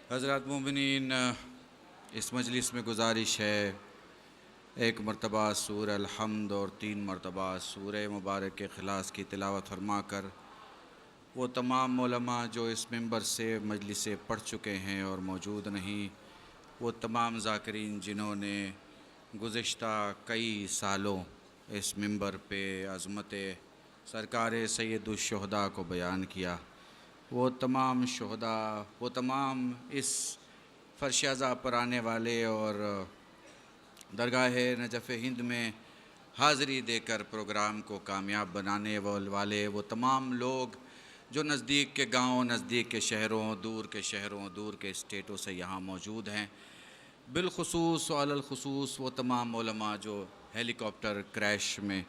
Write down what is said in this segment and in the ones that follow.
हज़रत मोमिनीन, इस मजलिस में गुजारिश है एक मरतबा सूर अल-हम्द और 3 मरतबा सूर मुबारक के ख़िलास की तिलावत फरमा कर वो तमाम उलमा जो इस मिंबर से मजलिस से पढ़ चुके हैं और मौजूद नहीं, वो तमाम ज़ाकिरीन जिन्होंने गुज़िश्ता कई सालों इस मिंबर पे अज़मत सरकार सैयदुश्शुहदा को बयान किया, वो तमाम शुहदा, वो तमाम इस फ़र्श-ए-अज़ा पर आने वाले और दरगाह नजफ़ हिंद में हाज़िरी देकर प्रोग्राम को कामयाब बनाने वाले वो तमाम लोग जो नज़दीक के गाँव, नज़दीक के शहरों, दूर के स्टेटों से यहाँ मौजूद हैं। बिलख़ुसूस व अलल-ख़ुसूस वो तमाम उलमा जो हेलिकॉप्टर क्रैश में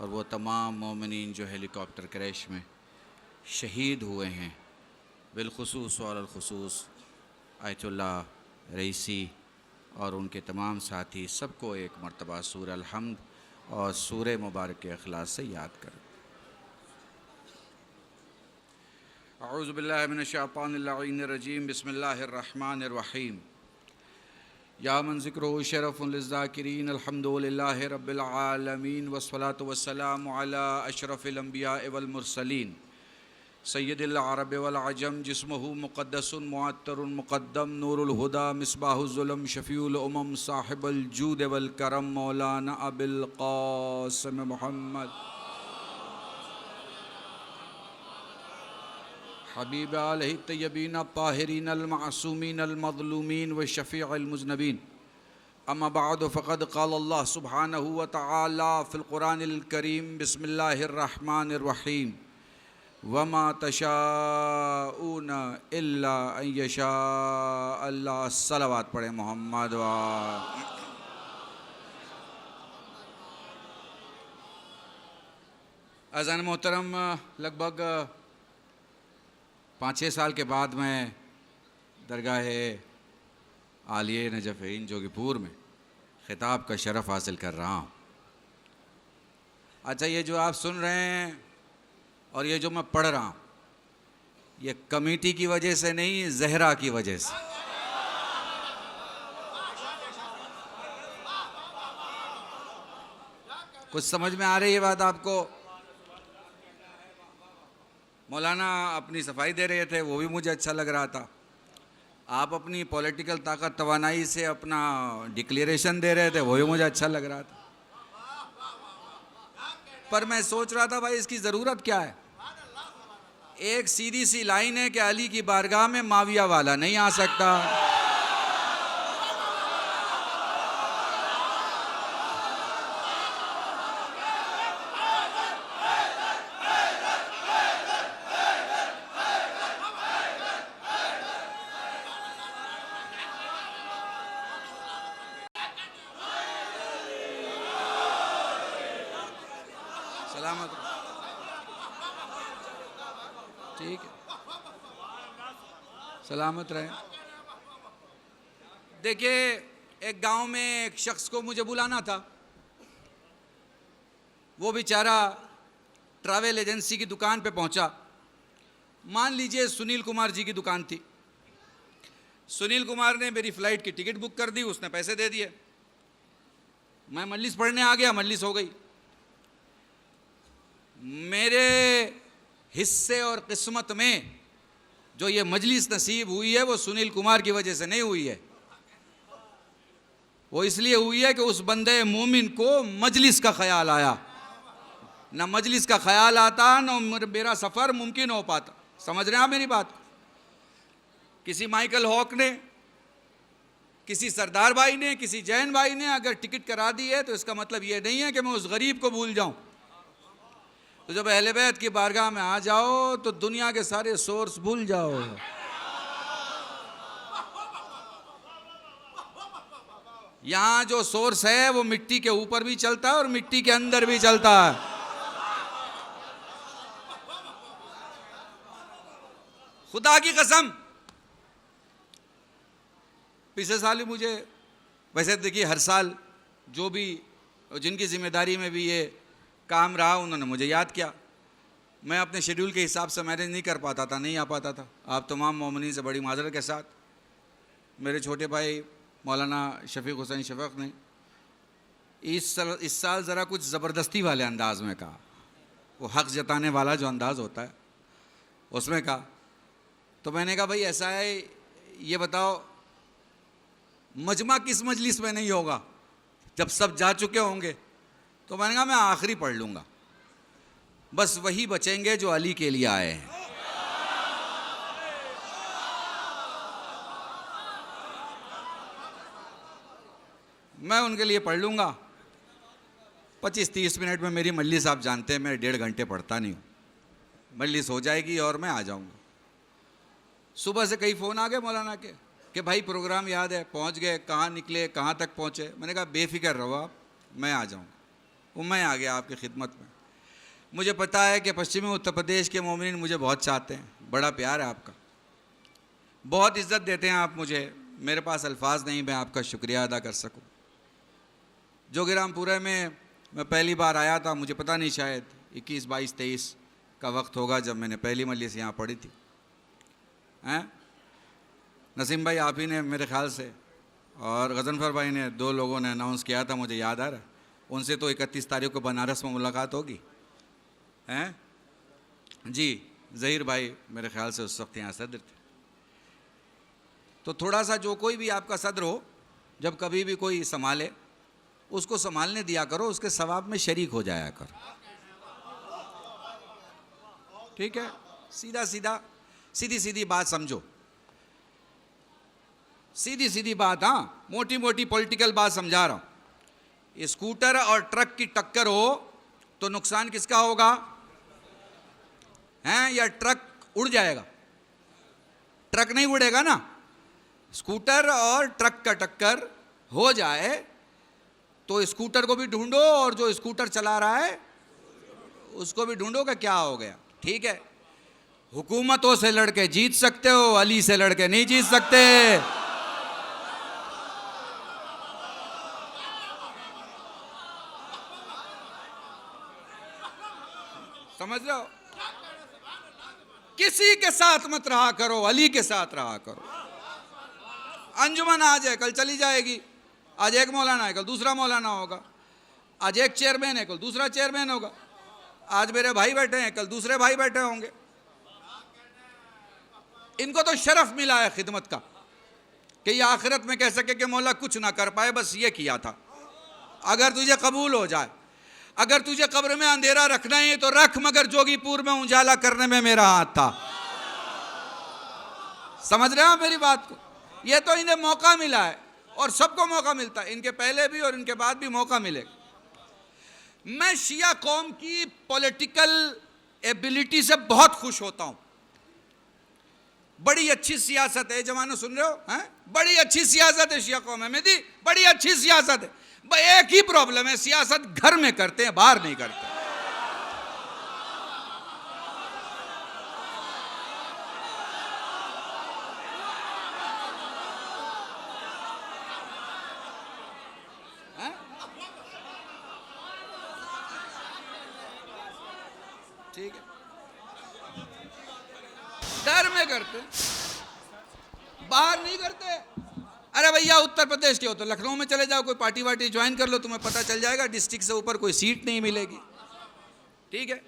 और वो तमाम मोमिनीन जो हेलिकॉप्टर क्रैश में शहीद हुए हैं, बिलख़ुसूस व अलल-ख़ुसूस आयतुल्लाह रईसी और उनके तमाम साथी, सबको एक मरतबा सूरह अल-हम्द और सूरह मुबारक के इखलास से याद करें। अऊज़ु बिल्लाहि मिनश शैतानिर रजीम, बिस्मिल्लाहिर रहमानिर रहीम। या मन ज़िक्रुहु शरफ़ुन लिज़्ज़ाकिरीन, अल्हम्दुलिल्लाहि रब्बिल आलमीन, वस्सलातु वस्सलामु अला अशरफ़िल अंबिया वल मुरसलीन सय्यदिल अरब वल अजम, जिस्मुहु मुक़द्दसुन मुअत्तरुन मुक़द्दम, नूरुल हुदा मिस्बाहुज़्ज़ुलम, शफ़ीउल उमम, साहिबुल जूद वल करम, मौलाना अबुल क़ासिम मुहम्मद हबीब अलैहि तय्यबीन ताहिरीन अल मासूमीन अल मज़लूमीन व शफ़ीउल मुज़नबीन। अम्मा बअद, फ़क़द क़ाल अल्लाह सुब्हानहु व तआला फ़िल क़ुरानिल करीम, बिस्मिल्लाहिर रहमानिर रहीम, वमा तशाऊन इल्ला अन यशा अल्लाह। सलावत पढ़े मोहम्मद व अज़ान मोहतरम, लगभग 5-6 साल के बाद मैं दरगाह आलिया नजफ़ हिंद जोगीपुर में ख़िताब का शरफ़ हासिल कर रहा हूँ। अच्छा, ये जो आप सुन रहे हैं और ये जो मैं पढ़ रहा हूँ, ये कमेटी की वजह से नहीं, ज़हरा की वजह से। कुछ समझ में आ रही है बात आपको? मौलाना अपनी सफाई दे रहे थे, वो भी मुझे अच्छा लग रहा था। आप अपनी पॉलिटिकल ताकत तवानाई से अपना डिक्लेरेशन दे रहे थे, वो भी मुझे अच्छा लग रहा था। पर मैं सोच रहा था, भाई इसकी ज़रूरत क्या है? एक सीधी सी लाइन है कि अली की बारगाह में माविया वाला नहीं आ सकता। सलामत, ठीक है, सलामत रहे। देखिए, एक गांव में एक शख्स को मुझे बुलाना था। वो बेचारा ट्रैवल एजेंसी की दुकान पे पहुंचा। मान लीजिए सुनील कुमार जी की दुकान थी। सुनील कुमार ने मेरी फ़्लाइट की टिकट बुक कर दी, उसने पैसे दे दिए। मैं मजलिस पढ़ने आ गया, मजलिस हो गई। मेरे हिस्से और किस्मत में जो ये मजलिस नसीब हुई है, वो सुनील कुमार की वजह से नहीं हुई है। वो इसलिए हुई है कि उस बंदे मोमिन को मजलिस का ख्याल आया। ना मजलिस का ख्याल आता, ना मेरा सफ़र मुमकिन हो पाता। समझ रहे हैं आप मेरी बात? किसी माइकल हॉक ने, किसी सरदार भाई ने, किसी जैन भाई ने अगर टिकट करा दी है, तो इसका मतलब ये नहीं है कि मैं उस गरीब को भूल जाऊं। तो जब अहले बैत की बारगाह में आ जाओ तो दुनिया के सारे सोर्स भूल जाओ। यहाँ जो सोर्स है वो मिट्टी के ऊपर भी चलता है और मिट्टी के अंदर भी चलता है। खुदा की कसम, पिछले साल ही मुझे, वैसे देखिए हर साल जो भी जिनकी जिम्मेदारी में भी ये काम रहा, उन्होंने मुझे याद किया। मैं अपने शेड्यूल के हिसाब से मैनेज नहीं कर पाता था, नहीं आ पाता था। आप तमाम मोमिनीन से बड़ी माजरत के साथ मेरे छोटे भाई मौलाना शफीक हुसैन शफक ने इस साल ज़रा कुछ ज़बरदस्ती वाले अंदाज में कहा, वो हक़ जताने वाला जो अंदाज़ होता है उसमें कहा। तो मैंने कहा भाई ऐसा है, ये बताओ मजमा किस मजलिस में नहीं होगा जब सब जा चुके होंगे? तो मैंने कहा मैं आखिरी पढ़ लूँगा, बस वही बचेंगे जो अली के लिए आए हैं। मैं उनके लिए पढ़ लूँगा। 25-30 मिनट में मेरी मजलिस आप जानते हैं मैं 1.5 घंटे पढ़ता नहीं हूँ। मजलिस हो जाएगी और मैं आ जाऊँगा। सुबह से कई फ़ोन आ गए मौलाना के कि भाई प्रोग्राम याद है, पहुँच गए, कहाँ निकले, कहाँ तक पहुँचे? मैंने कहा बेफिक्र रहो आप, मैं आ जाऊँगा। वो मैं आ गया आपकी खिदमत में। मुझे पता है कि पश्चिमी उत्तर प्रदेश के मोमिन मुझे बहुत चाहते हैं, बड़ा प्यार है आपका, बहुत इज़्ज़त देते हैं आप मुझे। मेरे पास अल्फाज नहीं मैं आपका शुक्रिया अदा कर सकूँ। जोगिरामपुरा में मैं पहली बार आया था, मुझे पता नहीं, शायद 21, 22, 23 का वक्त होगा जब मैंने पहली मजलिस यहाँ पढ़ी थी। हैं नसीम भाई आप ही ने मेरे ख्याल से, और गजनफर भाई ने, 2 लोगों ने अनाउंस किया था, मुझे याद आ रहा है। उनसे तो 31 तारीख को बनारस में मुलाकात होगी। हैं जी, ज़हीर भाई मेरे ख्याल से उस वक्त यहाँ सदर थे। तो थोड़ा सा जो कोई भी आपका सदर हो, जब कभी भी कोई संभाले उसको संभालने दिया करो, उसके सवाब में शरीक हो जाया करो। ठीक है, सीधा सीधा सीधी सीधी बात समझो, सीधी सीधी बात। हाँ, मोटी मोटी पॉलिटिकल बात समझा रहा हूँ। स्कूटर और ट्रक की टक्कर हो तो नुकसान किसका होगा? हैं, या ट्रक उड़ जाएगा? ट्रक नहीं उड़ेगा ना। स्कूटर और ट्रक का टक्कर हो जाए तो स्कूटर को भी ढूंढो और जो स्कूटर चला रहा है उसको भी ढूंढो कि क्या हो गया। ठीक है, हुकूमतों से लड़के जीत सकते हो, अली से लड़के नहीं जीत सकते। समझ रहे हो? किसी के साथ मत रहा करो, अली के साथ रहा करो। अंजुमन आज है कल चली जाएगी, आज एक मौलाना है कल दूसरा मौलाना होगा, आज एक चेयरमैन है कल दूसरा चेयरमैन होगा, आज मेरे भाई बैठे हैं कल दूसरे भाई बैठे होंगे। इनको तो शरफ मिला है खिदमत का कि ये आखिरत में कह सके कि मौला कुछ ना कर पाए, बस ये किया था। अगर तुझे कबूल हो जाए, अगर तुझे कब्र में अंधेरा रखना है तो रख, मगर जोगीपुर में उजाला करने में मेरा हाथ था। समझ रहे हो मेरी बात को? ये तो इन्हें मौका मिला है और सबको मौका मिलता है, इनके पहले भी और इनके बाद भी मौका मिलेगा। मैं शिया कौम की पॉलिटिकल एबिलिटी से बहुत खुश होता हूं। बड़ी अच्छी सियासत है, जमाना सुन रहे हो? हैं, बड़ी अच्छी सियासत है शिया कौम में मेदी, बड़ी अच्छी सियासत है। एक ही प्रॉब्लम है, सियासत घर में करते हैं, बाहर नहीं करते। ठीक है, घर में करते, बाहर नहीं करते। अरे भैया उत्तर प्रदेश के हो तो लखनऊ में चले जाओ, कोई पार्टी वार्टी ज्वाइन कर लो, तुम्हें पता चल जाएगा डिस्ट्रिक्ट से ऊपर कोई सीट नहीं मिलेगी। ठीक है,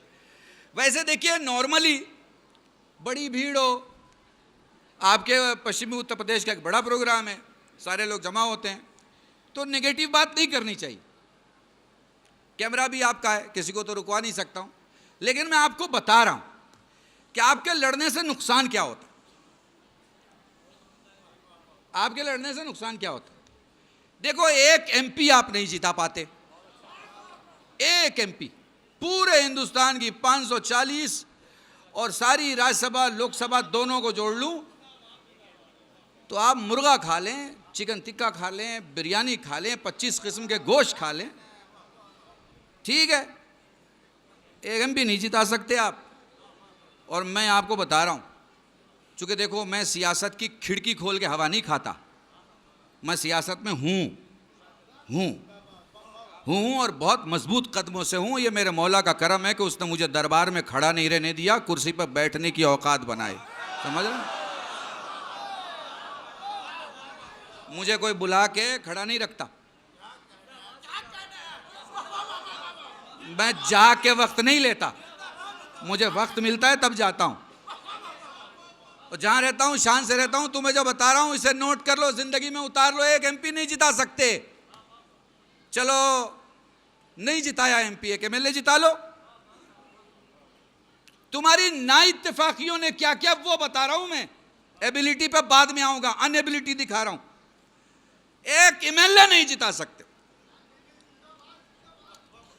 वैसे देखिए नॉर्मली बड़ी भीड़ हो, आपके पश्चिमी उत्तर प्रदेश का एक बड़ा प्रोग्राम है, सारे लोग जमा होते हैं, तो नेगेटिव बात नहीं करनी चाहिए। कैमरा भी आपका है, किसी को तो रुकवा नहीं सकता हूँ, लेकिन मैं आपको बता रहा हूँ कि आपके लड़ने से नुकसान क्या होता है। आपके लड़ने से नुकसान क्या होता है? देखो, एक एमपी आप नहीं जिता पाते, एक एमपी पूरे हिंदुस्तान की 540 और सारी राज्यसभा लोकसभा दोनों को जोड़ लूं तो आप मुर्गा खा लें, चिकन टिक्का खा लें, बिरयानी खा लें, 25 किस्म के गोश्त खा लें, ठीक है, एक एमपी नहीं जिता सकते आप। और मैं आपको बता रहा हूं, चूँकि देखो मैं सियासत की खिड़की खोल के हवा नहीं खाता, मैं सियासत में हूँ और बहुत मजबूत कदमों से हूँ। ये मेरे मौला का करम है कि उसने मुझे दरबार में खड़ा नहीं रहने दिया, कुर्सी पर बैठने की औकात बनाई। समझ रहे? मुझे कोई बुला के खड़ा नहीं रखता, मैं जाके वक्त नहीं लेता, मुझे वक्त मिलता है तब जाता हूं, और जहां रहता हूं शान से रहता हूं। तुम्हें जो बता रहा हूं इसे नोट कर लो, जिंदगी में उतार लो। एक एमपी नहीं जिता सकते, चलो नहीं जिताया एमपी, एक एमएलए जिता लो। तुम्हारी ना इत्तेफाकियों ने क्या किया वो बता रहा हूं मैं, एबिलिटी पे बाद में आऊंगा, अनएबिलिटी दिखा रहा हूं। एक एमएलए नहीं जिता सकते।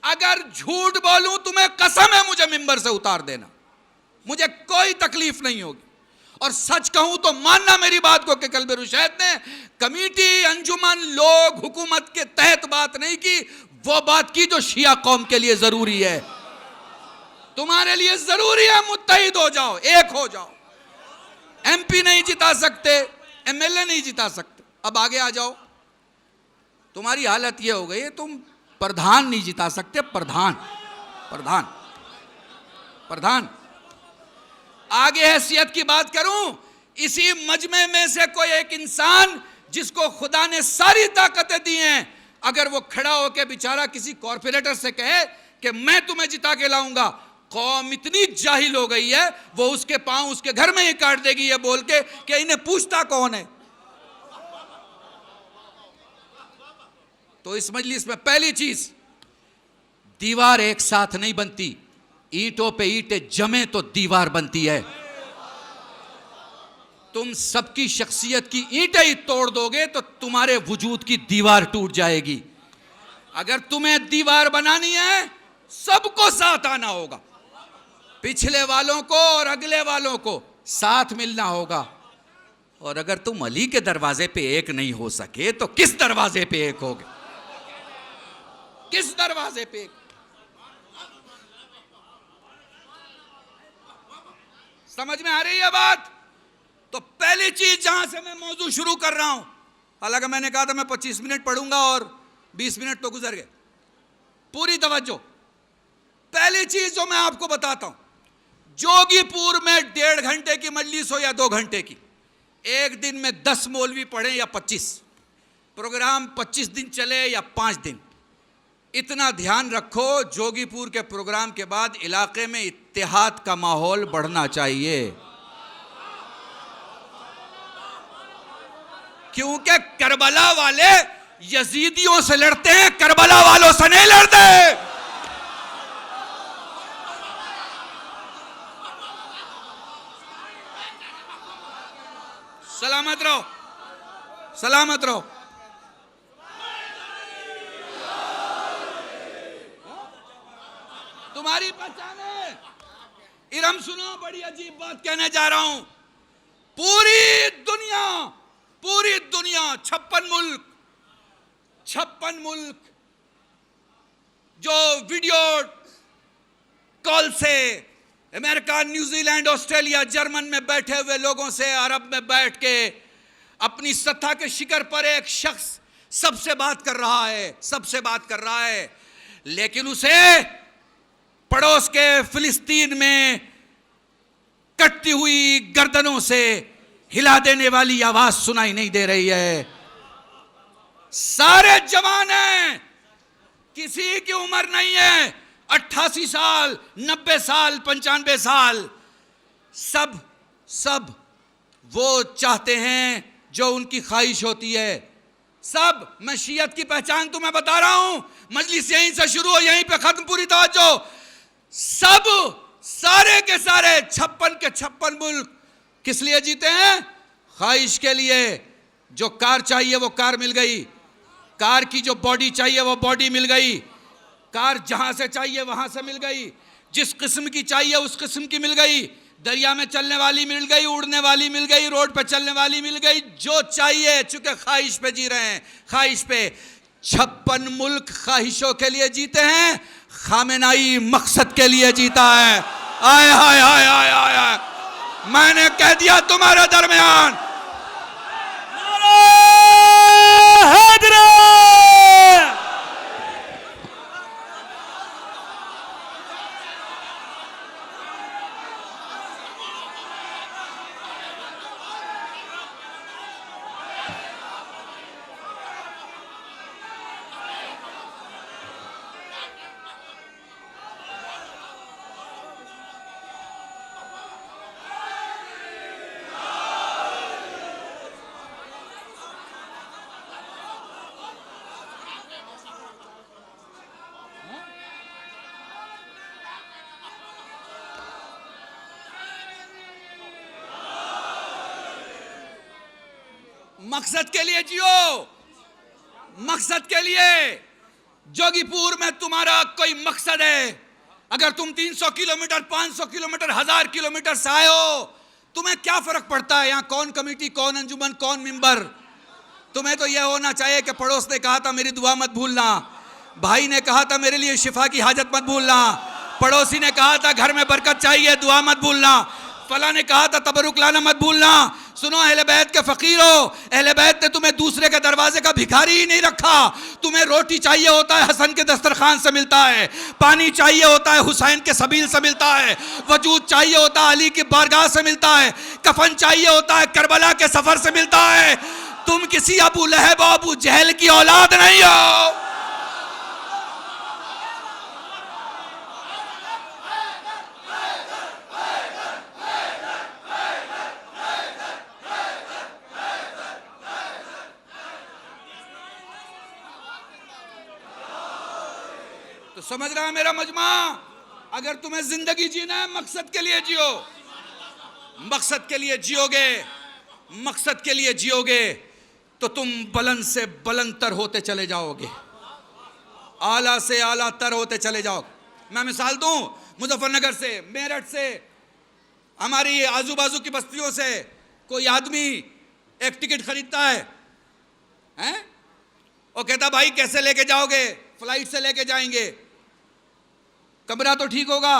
अगर झूठ बोलूं तुम्हें कसम है मुझे मिंबर से उतार देना, मुझे कोई तकलीफ नहीं होगी। और सच कहूं तो मानना मेरी बात को कि कल्बे रुशैद ने कमेटी, अंजुमन, लोग, हुकूमत के तहत बात नहीं की, वो बात की जो शिया कौम के लिए जरूरी है। तुम्हारे लिए जरूरी है मुत्तहिद हो जाओ, एक हो जाओ। एमपी नहीं जिता सकते, एमएलए नहीं जिता सकते। अब आगे आ जाओ, तुम्हारी हालत ये हो गई है, तुम प्रधान नहीं जिता सकते। प्रधान प्रधान प्रधान आगे हैसियत की बात करूं, इसी मजमे में से कोई एक इंसान जिसको खुदा ने सारी ताकतें दी हैं, अगर वो खड़ा होकर बेचारा किसी कॉर्पोरेटर से कहे कि मैं तुम्हें जिता के लाऊंगा, कौम इतनी जाहिल हो गई है वो उसके पांव उसके घर में ही काट देगी ये बोल के कि इन्हें पूछता कौन है। तो इस मजलिस में पहली चीज, दीवार एक साथ नहीं बनती, ईंटों पे ईंटें जमे तो दीवार बनती है। तुम सबकी शख्सियत की ईंटें ही तोड़ दोगे तो तुम्हारे वजूद की दीवार टूट जाएगी। अगर तुम्हें दीवार बनानी है सबको साथ आना होगा, पिछले वालों को और अगले वालों को साथ मिलना होगा। और अगर तुम अली के दरवाजे पे एक नहीं हो सके तो किस दरवाजे पे एक होगे? किस दरवाजे पे? समझ में आ रही है बात? तो पहली चीज जहां से मैं मौजू शुरू कर रहा हूं, हालांकि मैंने कहा था मैं 25 मिनट पढ़ूंगा और 20 मिनट तो गुजर गए, पूरी तवज्जो। पहली चीज जो मैं आपको बताता हूं, जोगीपुर में 1.5 घंटे की मजलिस हो या 2 घंटे की, एक दिन में 10 मौलवी पढ़े या 25, प्रोग्राम 25 दिन चले या 5 दिन, इतना ध्यान रखो, जोगीपुर के प्रोग्राम के बाद इलाके में इत्तेहाद का माहौल बढ़ना चाहिए। क्योंकि करबला वाले यजीदियों से लड़ते हैं, करबला वालों से नहीं लड़ते। सलामत रहो, सलामत रहो। तुम्हारी पहचान है। इरम सुनो, बड़ी अजीब बात कहने जा रहा हूं। पूरी दुनिया 56 मुल्क जो वीडियो कॉल से अमेरिका, न्यूजीलैंड, ऑस्ट्रेलिया, जर्मन में बैठे हुए लोगों से अरब में बैठ के अपनी सत्ता के शिखर पर एक शख्स सबसे बात कर रहा है, लेकिन उसे पड़ोस के फिलिस्तीन में कटती हुई गर्दनों से हिला देने वाली आवाज सुनाई नहीं दे रही है। सारे जवान हैं, किसी की उम्र नहीं है, 88 साल, 90 साल, 95 साल, सब वो चाहते हैं जो उनकी ख्वाहिश होती है। सब, मैं शियत की पहचान तुम्हें बता रहा हूं, मजलिस यहीं से शुरू हो यहीं पे खत्म, पूरी तवज्जो। सब, सारे के सारे 56 के 56 मुल्क किस लिए जीते हैं? ख्वाहिश के लिए। जो कार चाहिए वो कार मिल गई, कार की जो बॉडी चाहिए वो बॉडी मिल गई, कार जहां से चाहिए वहां से मिल गई, जिस किस्म की चाहिए उस किस्म की मिल गई, दरिया में चलने वाली मिल गई, उड़ने वाली मिल गई, रोड पे चलने वाली मिल गई, जो चाहिए। चूंकि ख्वाहिश पे जी रहे हैं, ख्वाहिश पे। 56 मुल्क ख्वाहिशों के लिए जीते हैं, खामेनाई मकसद के लिए जीता है। आय हाय हाय हाय हाय हाय, मैंने कह दिया तुम्हारे दरमियान। मकसद के लिए जियो, मकसद के लिए। जोगीपुर में तुम्हारा कोई मकसद है, अगर तुम 300 किलोमीटर, 500 किलोमीटर, 1000 किलोमीटर से आए हो, तुम्हें क्या फर्क पड़ता है यहाँ कौन कमेटी, कौन अंजुमन, कौन मेंबर। तुम्हें तो यह होना चाहिए कि पड़ोस ने कहा था मेरी दुआ मत भूलना, भाई ने कहा था मेरे लिए शिफा की हाजत मत भूलना, पड़ोसी ने कहा था घर में बरकत चाहिए दुआ मत भूलना, फला ने कहा था तबरुक लाना मत भूलना। सुनो अहले बैत के फकीरों, अहले बैत ने तुम्हें दूसरे के दरवाजे का भिखारी ही नहीं रखा। तुम्हें रोटी चाहिए होता है हसन के दस्तरखान से मिलता है, पानी चाहिए होता है हुसैन के सबील से मिलता है, वजूद चाहिए होता है अली की बारगाह से मिलता है, कफन चाहिए होता है करबला के सफर से मिलता है। तुम किसी अबू लहब और अबू जहल की औलाद नहीं हो। तो समझ रहा है मेरा मजमा, अगर तुम्हें जिंदगी जीना है मकसद के लिए जियो, मकसद के लिए जियोगे, मकसद के लिए जियोगे तो तुम बुलंद से बुलंद तर होते चले जाओगे, आला से आला तर होते चले जाओगे। मैं मिसाल दूं, मुजफ्फरनगर से, मेरठ से, हमारी आजू बाजू की बस्तियों से कोई आदमी एक टिकट खरीदता है, हैं? वो कहता भाई कैसे लेके जाओगे? फ्लाइट से लेके जाएंगे, कमरा तो ठीक होगा,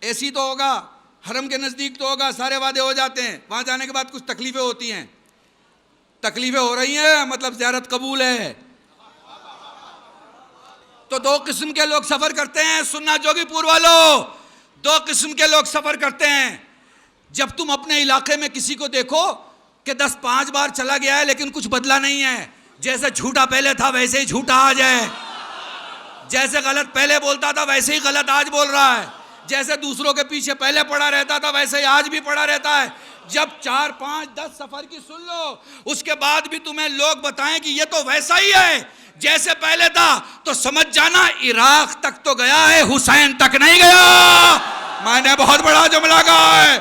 एसी तो होगा, हरम के नजदीक तो होगा, सारे वादे हो जाते हैं। वहां जाने के बाद कुछ तकलीफें होती हैं, तकलीफें हो रही हैं मतलब ज़ियारत कबूल है। तो दो किस्म के लोग सफर करते हैं, सुन्ना जोगीपुर वालों, दो किस्म के लोग सफर करते हैं। जब तुम अपने इलाके में किसी को देखो कि 10-5 बार चला गया है लेकिन कुछ बदला नहीं है, जैसे झूठा पहले था वैसे ही झूठा आज है, जैसे गलत पहले बोलता था वैसे ही गलत आज बोल रहा है, जैसे दूसरों के पीछे पहले पड़ा रहता था वैसे ही आज भी पड़ा रहता है। जब 4, 5, 10 सफर की सुन लो, उसके बाद भी तुम्हें लोग बताएं कि ये तो वैसा ही है जैसे पहले था, तो समझ जाना इराक तक तो गया है, हुसैन तक नहीं गया। मैंने बहुत बड़ा जुमला कहा है।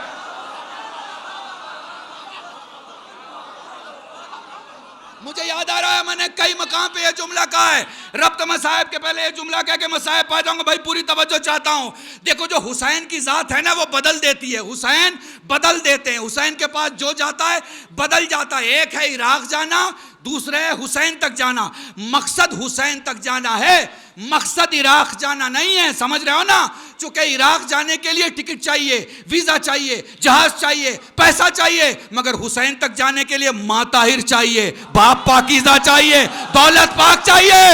मुझे याद आ रहा है मैंने कई मकाम पे ये जुमला कहा है, रब्त मसाइब के पहले ये जुमला कह के मसाइब पा जाऊंगा। भाई पूरी तवज्जो चाहता हूं। देखो जो हुसैन की जात है ना वो बदल देती है, हुसैन बदल देते हैं, हुसैन के पास जो जाता है बदल जाता है। एक है इराक जाना, दूसरा है हुसैन तक जाना। मकसद हुसैन तक जाना है, मकसद इराक जाना नहीं है, समझ रहे हो ना। चूंकि इराक जाने के लिए टिकट चाहिए, वीजा चाहिए, जहाज चाहिए, पैसा चाहिए, मगर हुसैन तक जाने के लिए मां ताहिर चाहिए, बाप पाकीज़ा चाहिए, दौलत पाक चाहिए।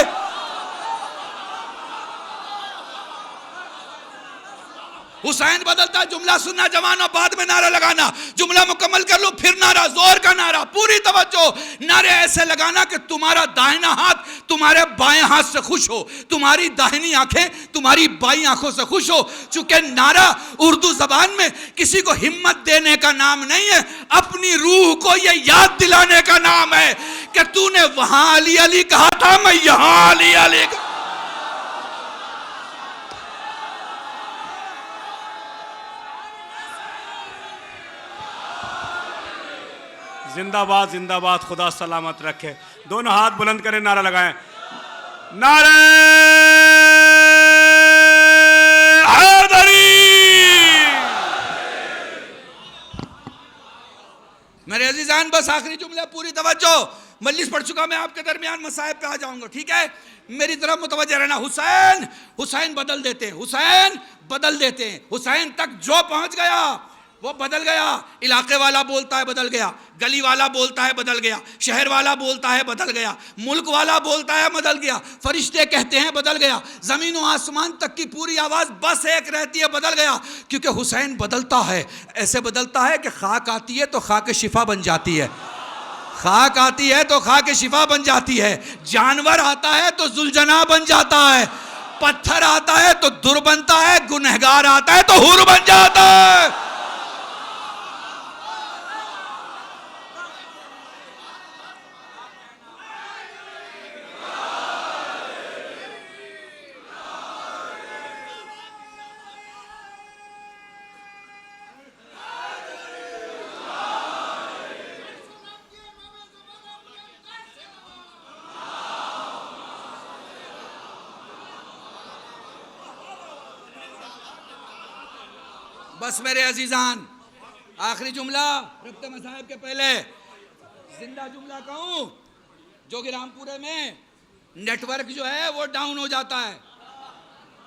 हुसैन बदलता, जुमला सुनना जवानों, बाद में नारा लगाना, जुमला मुकम्मल कर लो फिर नारा, जोर का नारा, पूरी तवज्जो। नारे ऐसे लगाना कि तुम्हारा दाहिना हाथ तुम्हारे बाएं हाथ से खुश हो, तुम्हारी दाहिनी आंखें तुम्हारी बाई आंखों से खुश हो। चूंकि नारा उर्दू जबान में किसी को हिम्मत देने का नाम नहीं है, अपनी रूह को यह याद दिलाने का नाम है कि तूने वहां अली अली कहा था, मैं यहां अली अली। जिंदाबाद जिंदाबाद, खुदा सलामत रखे। दोनों हाथ बुलंद करें, नारा लगाएं, नारे हैदरी। मेरे अजीजान बस आखिरी जुमला, पूरी तवज्जो। मजलिस पढ़ चुका मैं, आपके दरमियान मसाइब पे आ जाऊंगा, ठीक है? मेरी तरफ मुतवज्जह रहना। हुसैन, हुसैन बदल देते हैं, हुसैन बदल देते हैं। हुसैन तक जो पहुंच गया वो बदल गया। इलाके वाला बोलता है बदल गया, गली वाला बोलता है बदल गया, शहर वाला बोलता है बदल गया, मुल्क वाला बोलता है बदल गया, फरिश्ते कहते हैं बदल गया, जमीन और आसमान तक की पूरी आवाज बस एक रहती है, बदल गया। क्योंकि हुसैन बदलता है, ऐसे बदलता है कि खाक आती है तो खाक शिफा बन जाती है, खाक आती है तो खाक शिफा बन जाती है, जानवर आता है तो जुलजना बन जाता है, पत्थर आता है तो दुर बनता है, गुनहगार आता है तो हुर बन जाता है। बस मेरे अजीजान, आखिरी जुमला रब्ते मसाहिब के पहले जिंदा जुमला कहूं, जो कि रामपुरे में नेटवर्क जो है वो डाउन हो जाता है।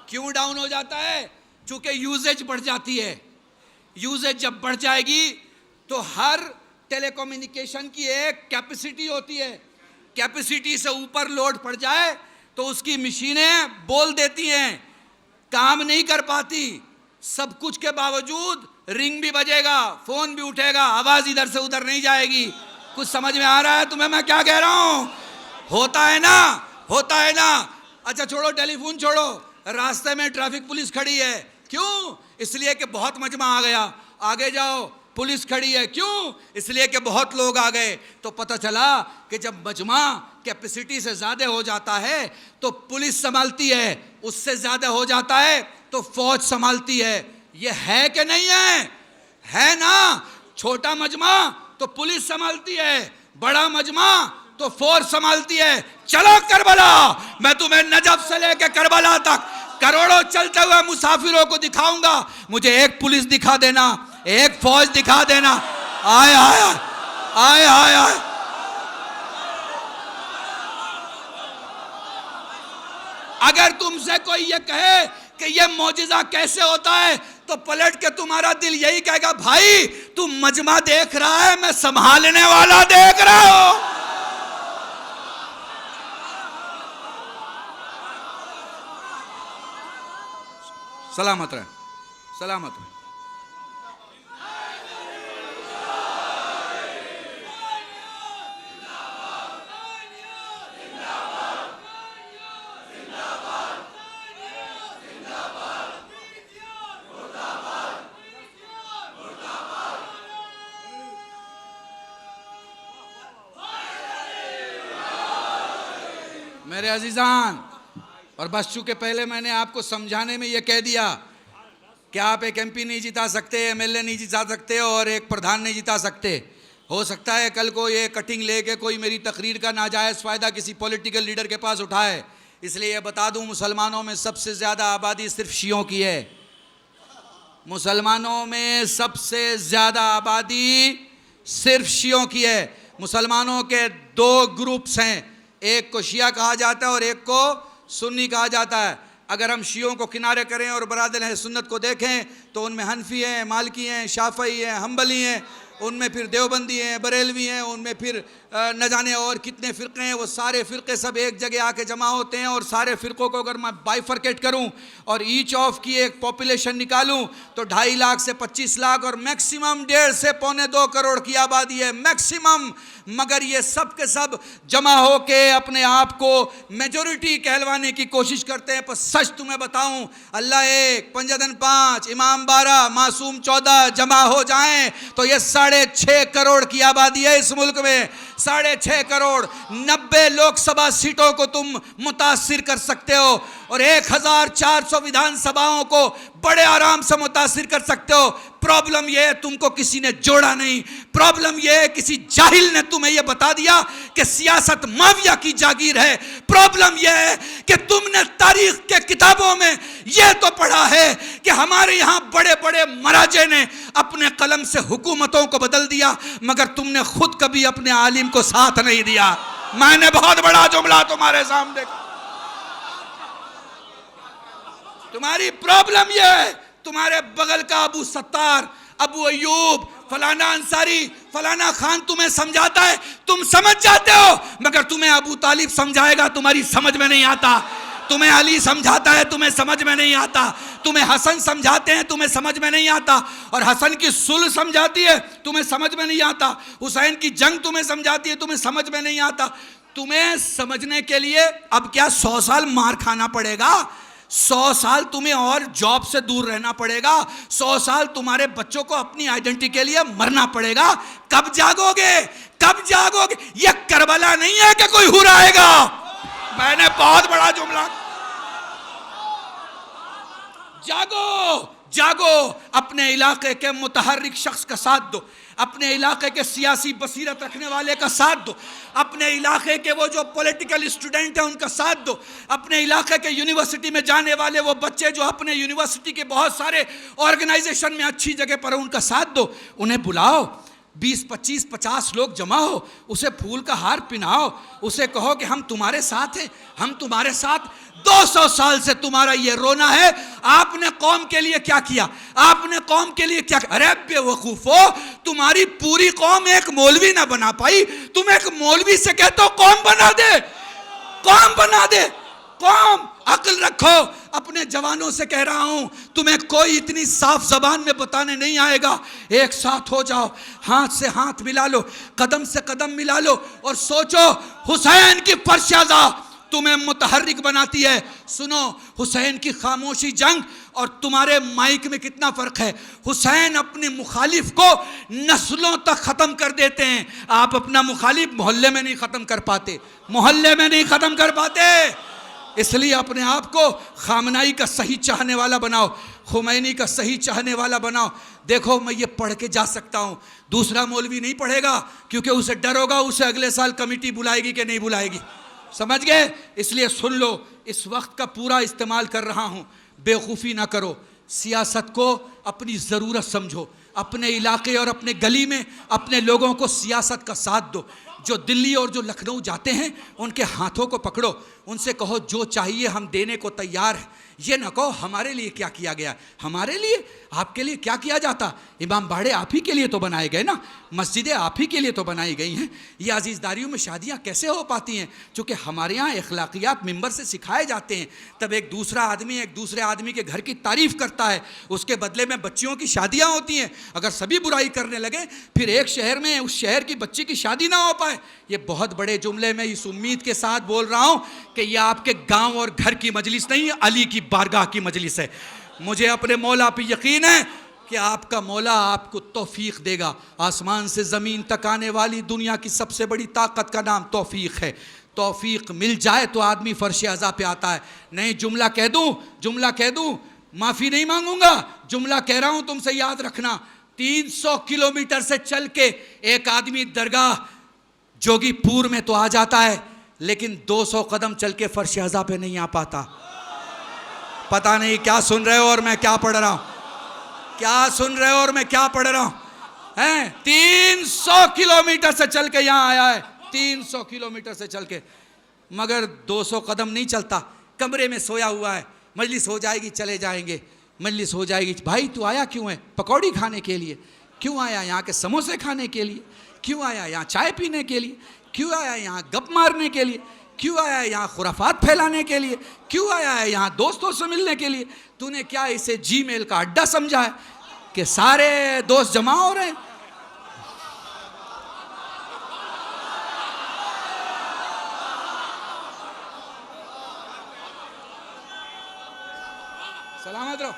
क्यों डाउन हो जाता है? चूंकि यूजेज बढ़ जाती है। यूजेज जब बढ़ जाएगी तो हर टेलीकम्युनिकेशन की एक कैपेसिटी होती है, कैपेसिटी से ऊपर लोड पड़ जाए तो उसकी मशीनें बोल देती हैं, काम नहीं कर पाती। सब कुछ के बावजूद रिंग भी बजेगा, फोन भी उठेगा, आवाज इधर से उधर नहीं जाएगी। कुछ समझ में आ रहा है तुम्हें मैं क्या कह रहा हूं? होता है ना, होता है ना। अच्छा छोड़ो, टेलीफोन छोड़ो, रास्ते में ट्रैफिक पुलिस खड़ी है। क्यों? इसलिए कि बहुत मजमा आ गया। आगे जाओ, पुलिस खड़ी है। क्यों? इसलिए कि बहुत लोग आ गए। तो पता चला कि जब मजमा कैपेसिटी से ज्यादा हो जाता है तो पुलिस संभालती है, उससे ज्यादा हो जाता है तो फौज संभालती है। ये है कि नहीं है? है ना। छोटा मजमा तो पुलिस संभालती है, बड़ा मजमा तो फौज संभालती है। चलो करबला, मैं तुम्हें नजफ से लेकर करबला तक करोड़ों चलते हुए मुसाफिरों को दिखाऊंगा। मुझे एक पुलिस दिखा देना, एक फौज दिखा देना। आए आए आए आए आए। अगर तुमसे कोई ये कहे कि ये मौजिजा कैसे होता है तो पलट के तुम्हारा दिल यही कहेगा, भाई तू मजमा देख रहा है, मैं संभालने वाला देख रहा हूं। सलामत रहे, सलामत रहे। मेरे अजीजान, और बस चूंकि पहले मैंने आपको समझाने में यह कह दिया कि आप एक एमपी नहीं जिता सकते, एमएलए नहीं जिता सकते और एक प्रधान नहीं जिता सकते। हो सकता है कल को ये कटिंग लेके कोई मेरी तकरीर का नाजायज़ फ़ायदा किसी पॉलिटिकल लीडर के पास उठाए। इसलिए ये बता दूं, मुसलमानों में सबसे ज़्यादा आबादी सिर्फ शियों की है। मुसलमानों में सबसे ज़्यादा आबादी सिर्फ शियों की है। मुसलमानों के दो ग्रुप्स हैं, एक को शिया कहा जाता है और एक को सुन्नी कहा जाता है। अगर हम शियों को किनारे करें और बरादर है सुन्नत को देखें तो उनमें हनफी हैं, मालिकी हैं, शाफई हैं, हम्बली हैं, उनमें फिर देवबंदी हैं, बरेलवी हैं, उनमें फिर न जाने और कितने फ़िरक़े हैं। वो सारे फ़िरक़े सब एक जगह आके जमा होते हैं और सारे फ़िरक़ों को अगर मैं बाइफरकेट करूं और ईच ऑफ की एक पॉपुलेशन निकालूं तो 2.5 लाख से 25 लाख और मैक्सिमम 1.5 से 1.25 करोड़ की आबादी है, मैक्सिमम। मगर ये सब के सब जमा होके अपने आप को मेजॉरिटी कहलवाने की कोशिश करते हैं। पर सच तुम्हें बताऊं, अल्लाह एक, पंजदन 5, इमाम 12, मासूम 14 जमा हो जाएं तो ये 6.5 करोड़ की आबादी है इस मुल्क में। 6.5 करोड़, 90 लोकसभा सीटों को तुम मुतासिर कर सकते हो और 1400 विधानसभाओं को बड़े आराम से मुतासिर कर सकते हो। प्रॉब्लम यह है तुमको किसी ने जोड़ा नहीं। प्रॉब्लम यह है किसी जाहिल ने तुम्हें यह बता दिया कि सियासत माफिया की जागीर है। प्रॉब्लम यह है कि तुमने तारीख के किताबों में यह तो पढ़ा है कि हमारे यहां बड़े बड़े मराजे ने अपने कलम से हुकूमतों को बदल दिया, मगर तुमने खुद कभी अपने आलिम को साथ नहीं दिया। मैंने बहुत बड़ा जुमला तुम्हारे सामने। तुम्हारी प्रॉब्लम यह है, तुम्हारे बगल का अबू सत्तार, अबू अयूब, फलाना अंसारी, फलाना खान तुम्हें समझाता है, तुम समझ जाते हो, मगर तुम्हें अबू तालिब समझाएगा तुम्हारी समझ में नहीं आता। तुम्हें अली समझाता है, तुम्हें समझ में नहीं आता। तुम्हें हसन समझाते हैं, तुम्हें समझ में नहीं आता। और हसन की सुलह समझाती है, तुम्हें समझ में नहीं आता। हुसैन की जंग तुम्हें समझाती है, तुम्हें समझ में नहीं आता। तुम्हें समझने के लिए अब क्या 100 साल मार खाना पड़ेगा? 100 साल तुम्हें और जॉब से दूर रहना पड़ेगा। 100 साल तुम्हारे बच्चों को अपनी आइडेंटिटी के लिए मरना पड़ेगा। कब जागोगे? कब जागोगे? यह करबला नहीं है कि कोई हुराएगा। मैंने बहुत बड़ा जुमला। जागो, जागो, अपने इलाके के मुतहर्रिक शख्स का साथ दो, अपने इलाके के सियासी बसीरत रखने वाले का साथ दो, अपने इलाके के वो जो पॉलिटिकल स्टूडेंट हैं उनका साथ दो, अपने इलाके के यूनिवर्सिटी में जाने वाले वो बच्चे जो अपने यूनिवर्सिटी के बहुत सारे ऑर्गेनाइजेशन में अच्छी जगह पर हैं उनका साथ दो। उन्हें बुलाओ, 20, 25, 50 लोग जमा हो, उसे फूल का हार पहनाओ, उसे कहो कि हम तुम्हारे साथ हैं, हम तुम्हारे साथ। 200 साल से तुम्हारा ये रोना है, आपने कौम के लिए क्या किया, आपने कौम के लिए क्या किया? अरे बेवकूफो, तुम्हारी पूरी कौम एक मौलवी ना बना पाई, तुम एक मौलवी से कहते हो कौम बना दे, कौम बना दे, कौम। अक्ल रखो, अपने जवानों से कह रहा हूं, तुम्हें कोई इतनी साफ जबान में बताने नहीं आएगा। एक साथ हो जाओ, हाथ से हाथ मिला लो, कदम से कदम मिला लो और सोचो हुसैन की फरशादा तुम्हें मुतहर्रिक बनाती है। सुनो, हुसैन की खामोशी जंग और तुम्हारे माइक में कितना फर्क है। हुसैन अपने मुखालिफ को नस्लों तक खत्म कर देते हैं, आप अपना मुखालिफ मोहल्ले में नहीं खत्म कर पाते, मोहल्ले में नहीं खत्म कर पाते। इसलिए अपने आप को खामनाई का सही चाहने वाला बनाओ, खुमैनी का सही चाहने वाला बनाओ। देखो, मैं ये पढ़ के जा सकता हूँ, दूसरा मौलवी नहीं पढ़ेगा क्योंकि उसे डर होगा उसे अगले साल कमेटी बुलाएगी कि नहीं बुलाएगी, समझ गए? इसलिए सुन लो, इस वक्त का पूरा इस्तेमाल कर रहा हूँ, बेवकूफ़ी ना करो, सियासत को अपनी ज़रूरत समझो, अपने इलाके और अपने गली में अपने लोगों को सियासत का साथ दो। जो दिल्ली और जो लखनऊ जाते हैं उनके हाथों को पकड़ो, उनसे कहो जो चाहिए हम देने को तैयार हैं। ये न कहो हमारे लिए क्या किया गया, हमारे लिए, आपके लिए क्या किया जाता। इमाम बाड़े आप ही के लिए तो बनाए गए ना, मस्जिदें आप ही के लिए तो बनाई गई हैं। ये अजीज़दारियों में शादियाँ कैसे हो पाती हैं? चूँकि हमारे यहाँ अखलाकियात मिंबर से सिखाए जाते हैं। तब एक दूसरा आदमी एक दूसरे आदमी के घर की तारीफ़ करता है, उसके बदले में बच्चियों की शादियाँ होती हैं। अगर सभी बुराई करने लगे फिर एक शहर में उस शहर की बच्ची की शादी ना हो पाए। ये बहुत बड़े जुमले में इस उम्मीद के साथ बोल रहा हूँ कि ये आपके गाँव और घर की मजलिस नहीं, अली की बारगाह की मजलिस है। मुझे अपने मौला पे यकीन है कि आपका मौला आपको तौफीक देगा। आसमान से ज़मीन तक आने वाली दुनिया की सबसे बड़ी ताकत का नाम तौफीक है। तौफीक मिल जाए तो आदमी फर्श अज़ा पे आता है। नहीं जुमला कह दूँ, जुमला कह दूँ, माफ़ी नहीं मांगूंगा, जुमला कह रहा हूँ, तुमसे याद रखना। 300 किलोमीटर से चल के एक आदमी दरगाह जोगीपुर में तो आ जाता है, लेकिन 200 कदम चल के फर्श अज़ा पे नहीं आ पाता। पता नहीं क्या सुन रहे हो और मैं क्या पढ़ रहा हूँ, क्या सुन रहे हो और मैं क्या पढ़ रहा हूँ, हैं? 300 किलोमीटर से चल के यहाँ आया है, 300 किलोमीटर से चल के, मगर 200 कदम नहीं चलता, कमरे में सोया हुआ है। मजलिस हो जाएगी चले जाएंगे, मजलिस हो जाएगी। भाई तू आया क्यों है? पकौड़ी खाने के लिए? क्यों आया यहाँ के समोसे खाने के लिए? क्यों आया यहाँ चाय पीने के लिए? क्यों आया यहाँ गप मारने के लिए? क्यों आया है यहाँ खुराफात फैलाने के लिए? क्यों आया है यहाँ दोस्तों से मिलने के लिए? तूने क्या इसे जीमेल का अड्डा समझा है कि सारे दोस्त जमा हो रहे हैं? सलामत रहो।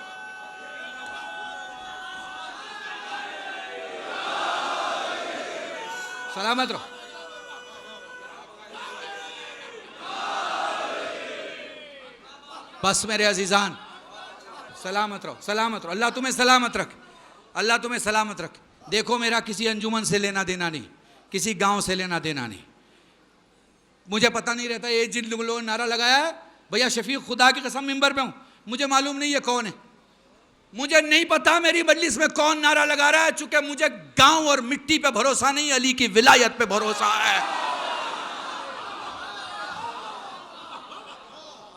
सलामत रहो। बस मेरे अजीज़ान, सलामत रहो, सलामत रहो। अल्लाह तुम्हें सलामत रखे, अल्लाह तुम्हें सलामत रखे। देखो, मेरा किसी अंजुमन से लेना देना नहीं, किसी गांव से लेना देना नहीं। मुझे पता नहीं रहता ये जिन लोगों ने नारा लगाया है, भैया शफीक खुदा की कसम मिंबर पे हूँ, मुझे मालूम नहीं है कौन है, मुझे नहीं पता मेरी मजलिस में कौन नारा लगा रहा है। चूंकि मुझे गांव और मिट्टी पे भरोसा नहीं, अली की विलायत पे भरोसा है।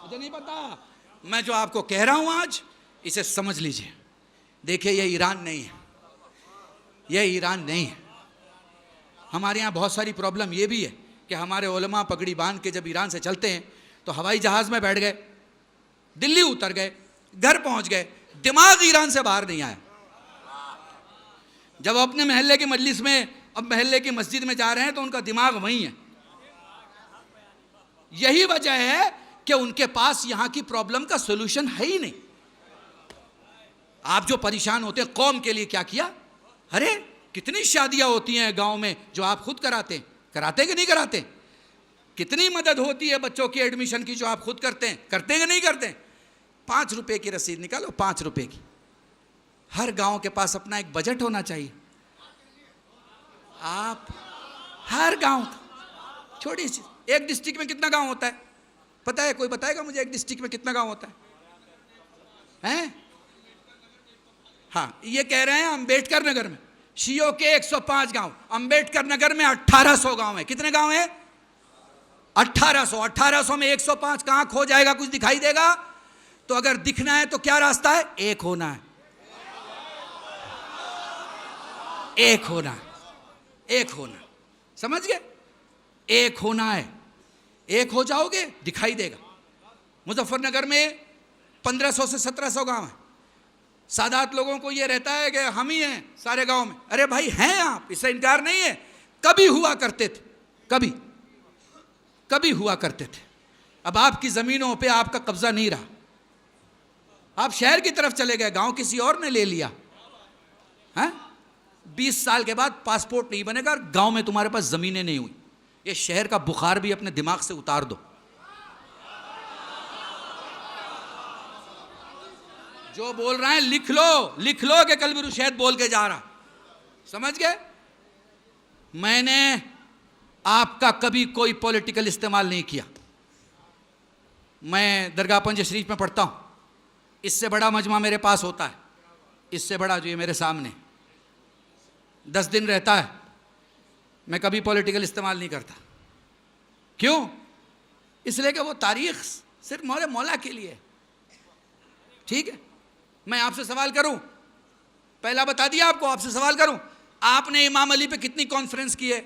मुझे नहीं पता। मैं जो आपको कह रहा हूं आज, इसे समझ लीजिए। देखिए, ये ईरान नहीं है, ये ईरान नहीं है। हमारे यहाँ बहुत सारी प्रॉब्लम ये भी है कि हमारे उलमा पगड़ी बांध के जब ईरान से चलते हैं तो हवाई जहाज़ में बैठ गए, दिल्ली उतर गए, घर पहुंच गए, दिमाग ईरान से बाहर नहीं आया। जब अपने महल्ले की मजलिस में, अब महल्ले की मस्जिद में जा रहे हैं तो उनका दिमाग वहीं है। यही वजह है कि उनके पास यहाँ की प्रॉब्लम का सोल्यूशन है ही नहीं। आप जो परेशान होते हैं, कौम के लिए क्या किया? अरे कितनी शादियां होती हैं गांव में जो आप खुद कराते हैं, कराते कि नहीं कराते? कितनी मदद होती है बच्चों की एडमिशन की जो आप खुद करते हैं, करते कि नहीं करते? 5 रुपए की रसीद निकालो, 5 रुपए की, हर गांव के पास अपना एक बजट होना चाहिए। आप हर गांव, छोटी सी, एक डिस्ट्रिक्ट में कितना गांव होता है पता है? कोई बताएगा मुझे एक डिस्ट्रिक्ट में कितना गांव होता है? हैं? हाँ, ये कह रहे हैं अंबेडकर नगर में सीओ के 105 गांव, अंबेडकर नगर में 1800 गांव है। कितने गांव है? 1800 में 105 कहां खो जाएगा? कुछ दिखाई देगा? तो अगर दिखना है तो क्या रास्ता है? एक होना है, एक होना है, एक होना। समझ गए? एक होना है, एक हो जाओगे दिखाई देगा। मुजफ्फरनगर में 1500 से 1700 गांव है। सादात लोगों को ये रहता है कि हम ही हैं सारे गांव में। अरे भाई हैं आप, इससे इनकार नहीं है। कभी हुआ करते थे, कभी कभी हुआ करते थे। अब आपकी जमीनों पे आपका कब्जा नहीं रहा, आप शहर की तरफ चले गए, गांव किसी और ने ले लिया। हैं? 20 साल के बाद पासपोर्ट नहीं बनेगा और गांव में तुम्हारे पास जमीनें नहीं हुई। ये शहर का बुखार भी अपने दिमाग से उतार दो। जो बोल रहा है लिख लो, लिख लो कि कल भी रुशैद बोल के जा रहा। समझ गए? मैंने आपका कभी कोई पॉलिटिकल इस्तेमाल नहीं किया। मैं दरगाह पंज शरीफ में पढ़ता हूं, इससे बड़ा मजमा मेरे पास होता है, इससे बड़ा जो ये मेरे सामने 10 दिन रहता है। मैं कभी पॉलिटिकल इस्तेमाल नहीं करता। क्यों? इसलिए कि वो तारीख सिर्फ मौला के लिए। ठीक है, मैं आपसे सवाल करूं, पहला बता दिया आपको, आपसे सवाल करूं, आपने इमाम अली पे कितनी कॉन्फ्रेंस की है?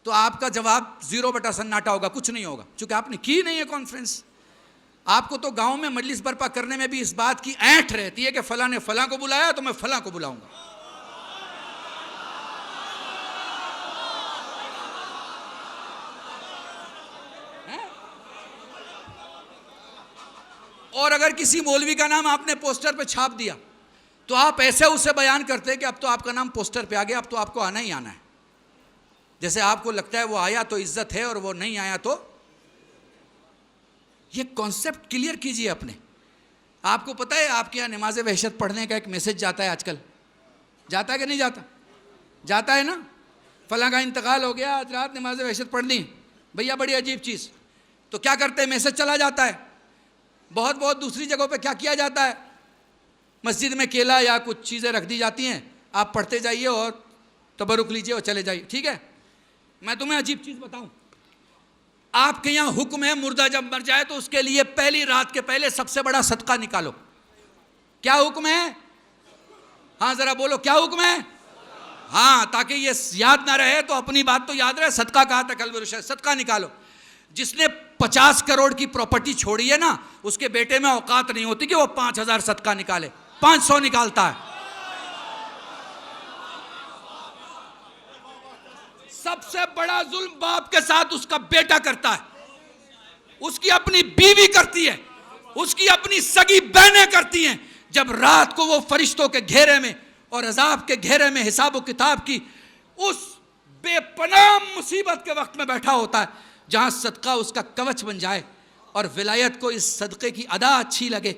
तो आपका जवाब 0 सन्नाटा होगा, कुछ नहीं होगा, क्योंकि आपने की नहीं है कॉन्फ्रेंस। आपको तो गांव में मजलिस बर्पा करने में भी इस बात की ऐंठ रहती है कि फलां ने फलां को बुलाया तो मैं फलां को बुलाऊंगा। और अगर किसी मौलवी का नाम आपने पोस्टर पे छाप दिया तो आप ऐसे उसे बयान करते हैं कि अब तो आपका नाम पोस्टर पे आ गया, अब तो आपको आना ही आना है। जैसे आपको लगता है वो आया तो इज्जत है और वो नहीं आया तो। ये कॉन्सेप्ट क्लियर कीजिए अपने। आपको पता है आपके यहाँ नमाज वहशत पढ़ने का एक मैसेज जाता है आजकल, जाता है कि नहीं जाता? जाता है ना। फलां का इंतकाल हो गया, आज रात नमाज वहशत पढ़नी भैया, बड़ी अजीब चीज़। तो क्या करते हैं? मैसेज चला जाता है। बहुत दूसरी जगहों पे क्या किया जाता है? मस्जिद में केला या कुछ चीज़ें रख दी जाती हैं, आप पढ़ते जाइए और तबरुक लीजिए और चले जाइए। ठीक है, मैं तुम्हें अजीब चीज़ बताऊं, आपके यहाँ हुक्म है मुर्दा जब मर जाए तो उसके लिए पहली रात के पहले सबसे बड़ा सदका निकालो। क्या हुक्म है? हाँ जरा बोलो, क्या हुक्म है? हाँ, ताकि ये याद ना रहे तो अपनी बात तो याद रहे। सदका कहा था कल, सदका निकालो। जिसने 50 करोड़ की प्रॉपर्टी छोड़ी है ना, उसके बेटे में औकात नहीं होती कि वो 5000 सदका निकाले, 500 निकालता है। सबसे बड़ा जुल्म बाप के साथ उसका बेटा करता है, उसकी अपनी बीवी करती है, उसकी अपनी सगी बहनें करती हैं। जब रात को वो फरिश्तों के घेरे में और अजाब के घेरे में हिसाब व किताब की उस बेपनाह मुसीबत के वक्त में बैठा होता है, जहां सदका उसका कवच बन जाए और विलायत को इस सदक़े की अदा अच्छी लगे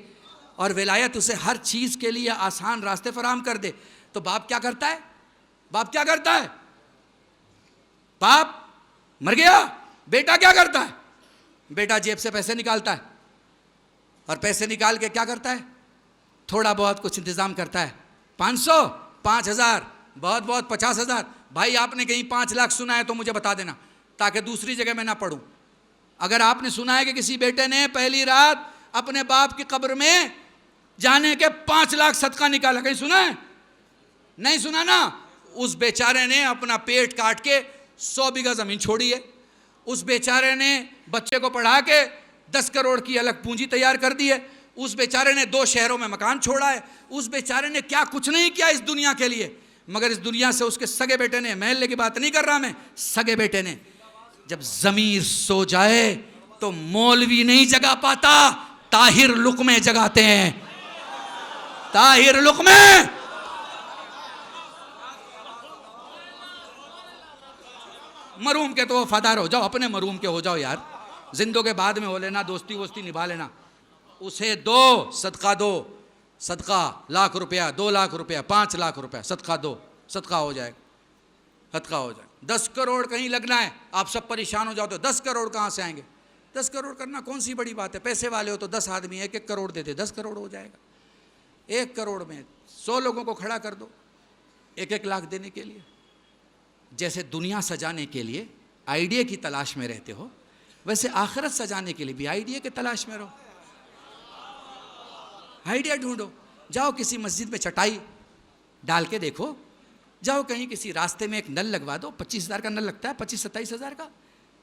और विलायत उसे हर चीज़ के लिए आसान रास्ते फराहम कर दे, तो बाप क्या करता है? बाप क्या करता है? बाप मर गया, बेटा क्या करता है? बेटा जेब से पैसे निकालता है और पैसे निकाल के क्या करता है? थोड़ा बहुत कुछ इंतज़ाम करता है। 500, 5000, बहुत 50,000। भाई आपने कहीं 5 लाख सुना है तो मुझे बता देना, ताकि दूसरी जगह मैं ना पढ़ूं। अगर आपने सुना है कि किसी बेटे ने पहली रात अपने बाप की कब्र में जाने के 5 लाख सदका निकाला, कहीं सुना है? नहीं सुना ना। उस बेचारे ने अपना पेट काट के 100 बीघा ज़मीन छोड़ी है। उस बेचारे ने बच्चे को पढ़ा के 10 करोड़ की अलग पूंजी तैयार कर दी है। उस बेचारे ने 2 शहरों में मकान छोड़ा है। उस बेचारे ने क्या कुछ नहीं किया इस दुनिया के लिए, मगर इस दुनिया से उसके सगे बेटे ने, महल्ले की बात नहीं कर रहा मैं, सगे बेटे ने, जब ज़मीर सो जाए तो मौलवी नहीं जगा पाता, ताहिर लुक़मे जगाते हैं। ताहिर लुक़मे। मरूम के तो वफादार हो जाओ, अपने मरूम के हो जाओ यार, जिंदों के बाद में हो लेना, दोस्ती वोस्ती निभा लेना। उसे दो, सदका दो, सदका लाख रुपया, 2 लाख रुपया, 5 लाख रुपया, सदका दो, सदका हो जाएगा, सदका हो जाएगा। 10 करोड़ कहीं लगना है, आप सब परेशान हो जाओ तो 10 करोड़ कहाँ से आएंगे? 10 करोड़ करना कौन सी बड़ी बात है? पैसे वाले हो तो 10 आदमी 1-1 करोड़ दे दे, 10 करोड़ हो जाएगा। 1 करोड़ में 100 लोगों को खड़ा कर दो 1-1 लाख देने के लिए। जैसे दुनिया सजाने के लिए आइडिया की तलाश में रहते हो, वैसे आखिरत सजाने के लिए भी आइडिया की तलाश में रहो। आइडिया ढूंढो, जाओ किसी मस्जिद में चटाई डाल के देखो, जाओ कहीं किसी रास्ते में एक नल लगवा दो, 25,000 का नल लगता है, 25-27 हज़ार का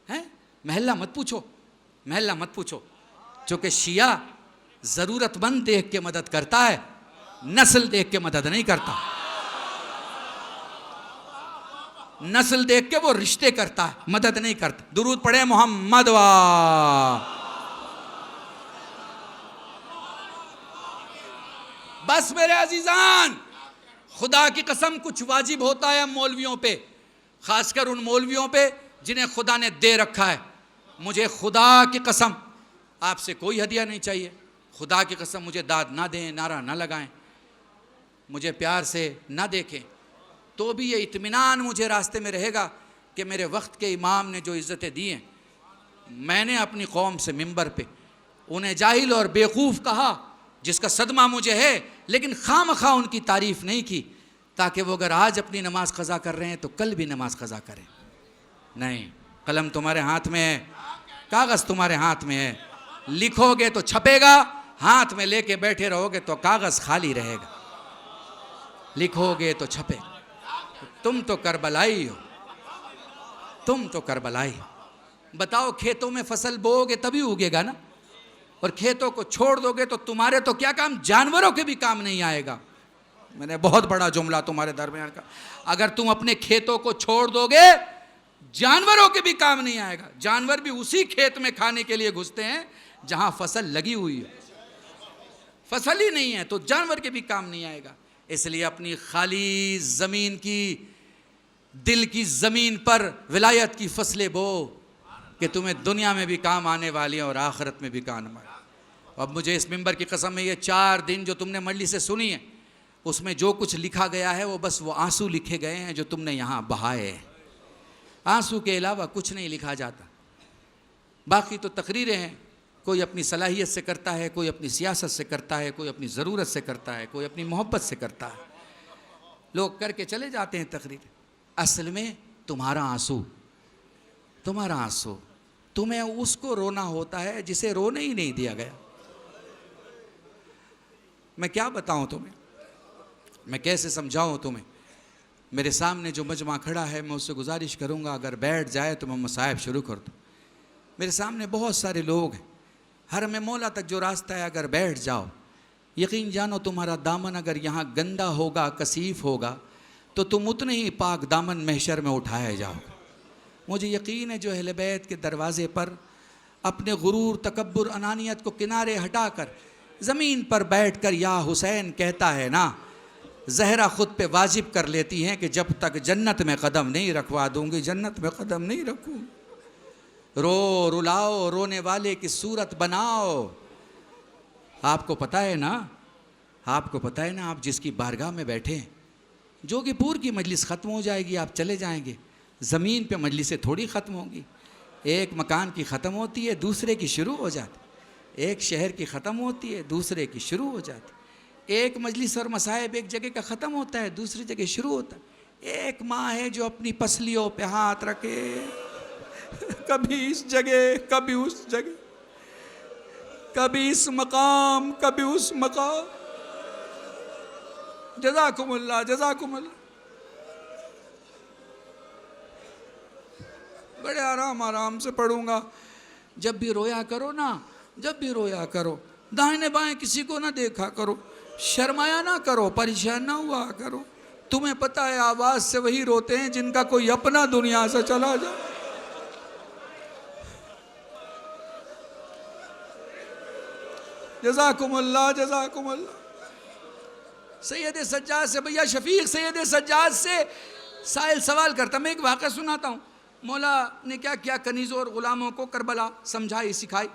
है। महल्ला मत पूछो, महल्ला मत पूछो, चूँकि शिया ज़रूरतमंद देख के मदद करता है, नस्ल देख के मदद नहीं करता। नस्ल देख के वो रिश्ते करता है, मदद नहीं करता। दुरूद पढ़े मोहम्मद वा। बस मेरे अजीजान, खुदा की कसम कुछ वाजिब होता है मौलवियों पे, खासकर उन मौलवियों पे जिन्हें खुदा ने दे रखा है। मुझे खुदा की कसम आपसे कोई हदिया नहीं चाहिए। खुदा की कसम मुझे दाद ना दें, नारा ना लगाएं, मुझे प्यार से ना देखें, तो भी ये इत्मीनान मुझे रास्ते में रहेगा कि मेरे वक्त के इमाम ने जो इज़्ज़तें दी हैं, मैंने अपनी कौम से मिंबर पे उन्हें जाहिल और बेवकूफ़ कहा, जिसका सदमा मुझे है, लेकिन खामखा उनकी तारीफ़ नहीं की, ताकि वो अगर आज अपनी नमाज क़ज़ा कर रहे हैं तो कल भी नमाज क़ज़ा करें। नहीं, कलम तुम्हारे हाथ में है, कागज़ तुम्हारे हाथ में है, लिखोगे तो छपेगा, हाथ में लेके बैठे रहोगे तो कागज़ खाली रहेगा। लिखोगे तो छपेगा। तुम तो करबलाई हो, तुम तो करबलाई। बताओ, खेतों में फसल बोओगे तभी उगेगा ना, और खेतों को छोड़ दोगे तो तुम्हारे तो क्या काम, जानवरों के भी काम नहीं आएगा। मैंने बहुत बड़ा जुमला तुम्हारे दरमियान का, अगर तुम अपने खेतों को छोड़ दोगे जानवरों के भी काम नहीं आएगा। जानवर भी उसी खेत में खाने के लिए घुसते हैं जहां फसल लगी हुई है, फसल ही नहीं है तो जानवर के भी काम नहीं आएगा। इसलिए अपनी खाली ज़मीन की, दिल की ज़मीन पर विलायत की फसलें बो कि तुम्हें दुनिया में भी काम आने वाली है और आखिरत में भी काम आने। अब मुझे इस मिंबर की कसम है, ये 4 दिन जो तुमने मंडली से सुनी है, उसमें जो कुछ लिखा गया है वो बस वो आंसू लिखे गए हैं जो तुमने यहाँ बहाए हैं। आंसू के अलावा कुछ नहीं लिखा जाता। बाकी तो तकरीरें हैं, कोई अपनी सलाहियत से करता है, कोई अपनी सियासत से करता है, कोई अपनी ज़रूरत से करता है, कोई अपनी मोहब्बत से करता है। लोग करके चले जाते हैं तकरीर। असल में तुम्हारा आंसू, तुम्हारा आंसू, तुम्हें उसको रोना होता है जिसे रोने ही नहीं दिया गया। मैं क्या बताऊं तुम्हें, मैं कैसे समझाऊं तुम्हें। मेरे सामने जो मजमा खड़ा है, मैं उससे गुजारिश करूंगा अगर बैठ जाए तो मैं मसाइब शुरू कर दूं। मेरे सामने बहुत सारे लोग हैं, हरम मौला तक जो रास्ता है, अगर बैठ जाओ, यकीन जानो तुम्हारा दामन अगर यहाँ गंदा होगा, कसीफ होगा, तो तुम उतने ही पाक दामन महशर में उठाए जाओगे। मुझे यकीन है जो अहले बैत के दरवाज़े पर अपने गुरूर, तकब्बुर, अनानियत को किनारे हटाकर ज़मीन पर बैठकर या हुसैन कहता है ना, ज़हरा ख़ुद पे वाजिब कर लेती हैं कि जब तक जन्नत में कदम नहीं रखवा दूँगी, जन्नत में कदम नहीं रखूँगी। रो रुलाओ, रोने वाले की सूरत बनाओ। आपको पता है ना, आपको पता है ना, आप जिसकी बारगाह में बैठे हैं, जोगीपुर की मजलिस ख़त्म हो जाएगी, आप चले जाएंगे। ज़मीन पे मजलिसें थोड़ी ख़त्म होंगी। एक मकान की ख़त्म होती है, दूसरे की शुरू हो जाती। एक शहर की ख़त्म होती है, दूसरे की शुरू हो जाती। एक मजलिस और मसाइब एक जगह का ख़त्म होता है, दूसरी जगह शुरू होता है। एक माँ है जो अपनी पसलियों पे हाथ रखे, कभी इस जगह, कभी उस जगह, कभी इस मकाम, कभी उस मकाम। जज़ाकुमुल्लाह, जज़ाकुमुल्लाह। बड़े आराम आराम से पढ़ूंगा। जब भी रोया करो ना, जब भी रोया करो, दाहिने बाएं किसी को ना देखा करो, शर्माया ना करो, परेशान ना हुआ करो। तुम्हें पता है आवाज़ से वही रोते हैं जिनका कोई अपना दुनिया से चला जाए। जज़ाकुमुल्लाह, जज़ाकुमुल्लाह। सैयद सज्जाद से, भैया शफीक सैयद सज्जाद से साहिल सवाल करता। मैं एक वाक़या सुनाता हूँ। मौला ने क्या किया, कनीज़ों और ग़ुलामों को करबला समझाई, सिखाई।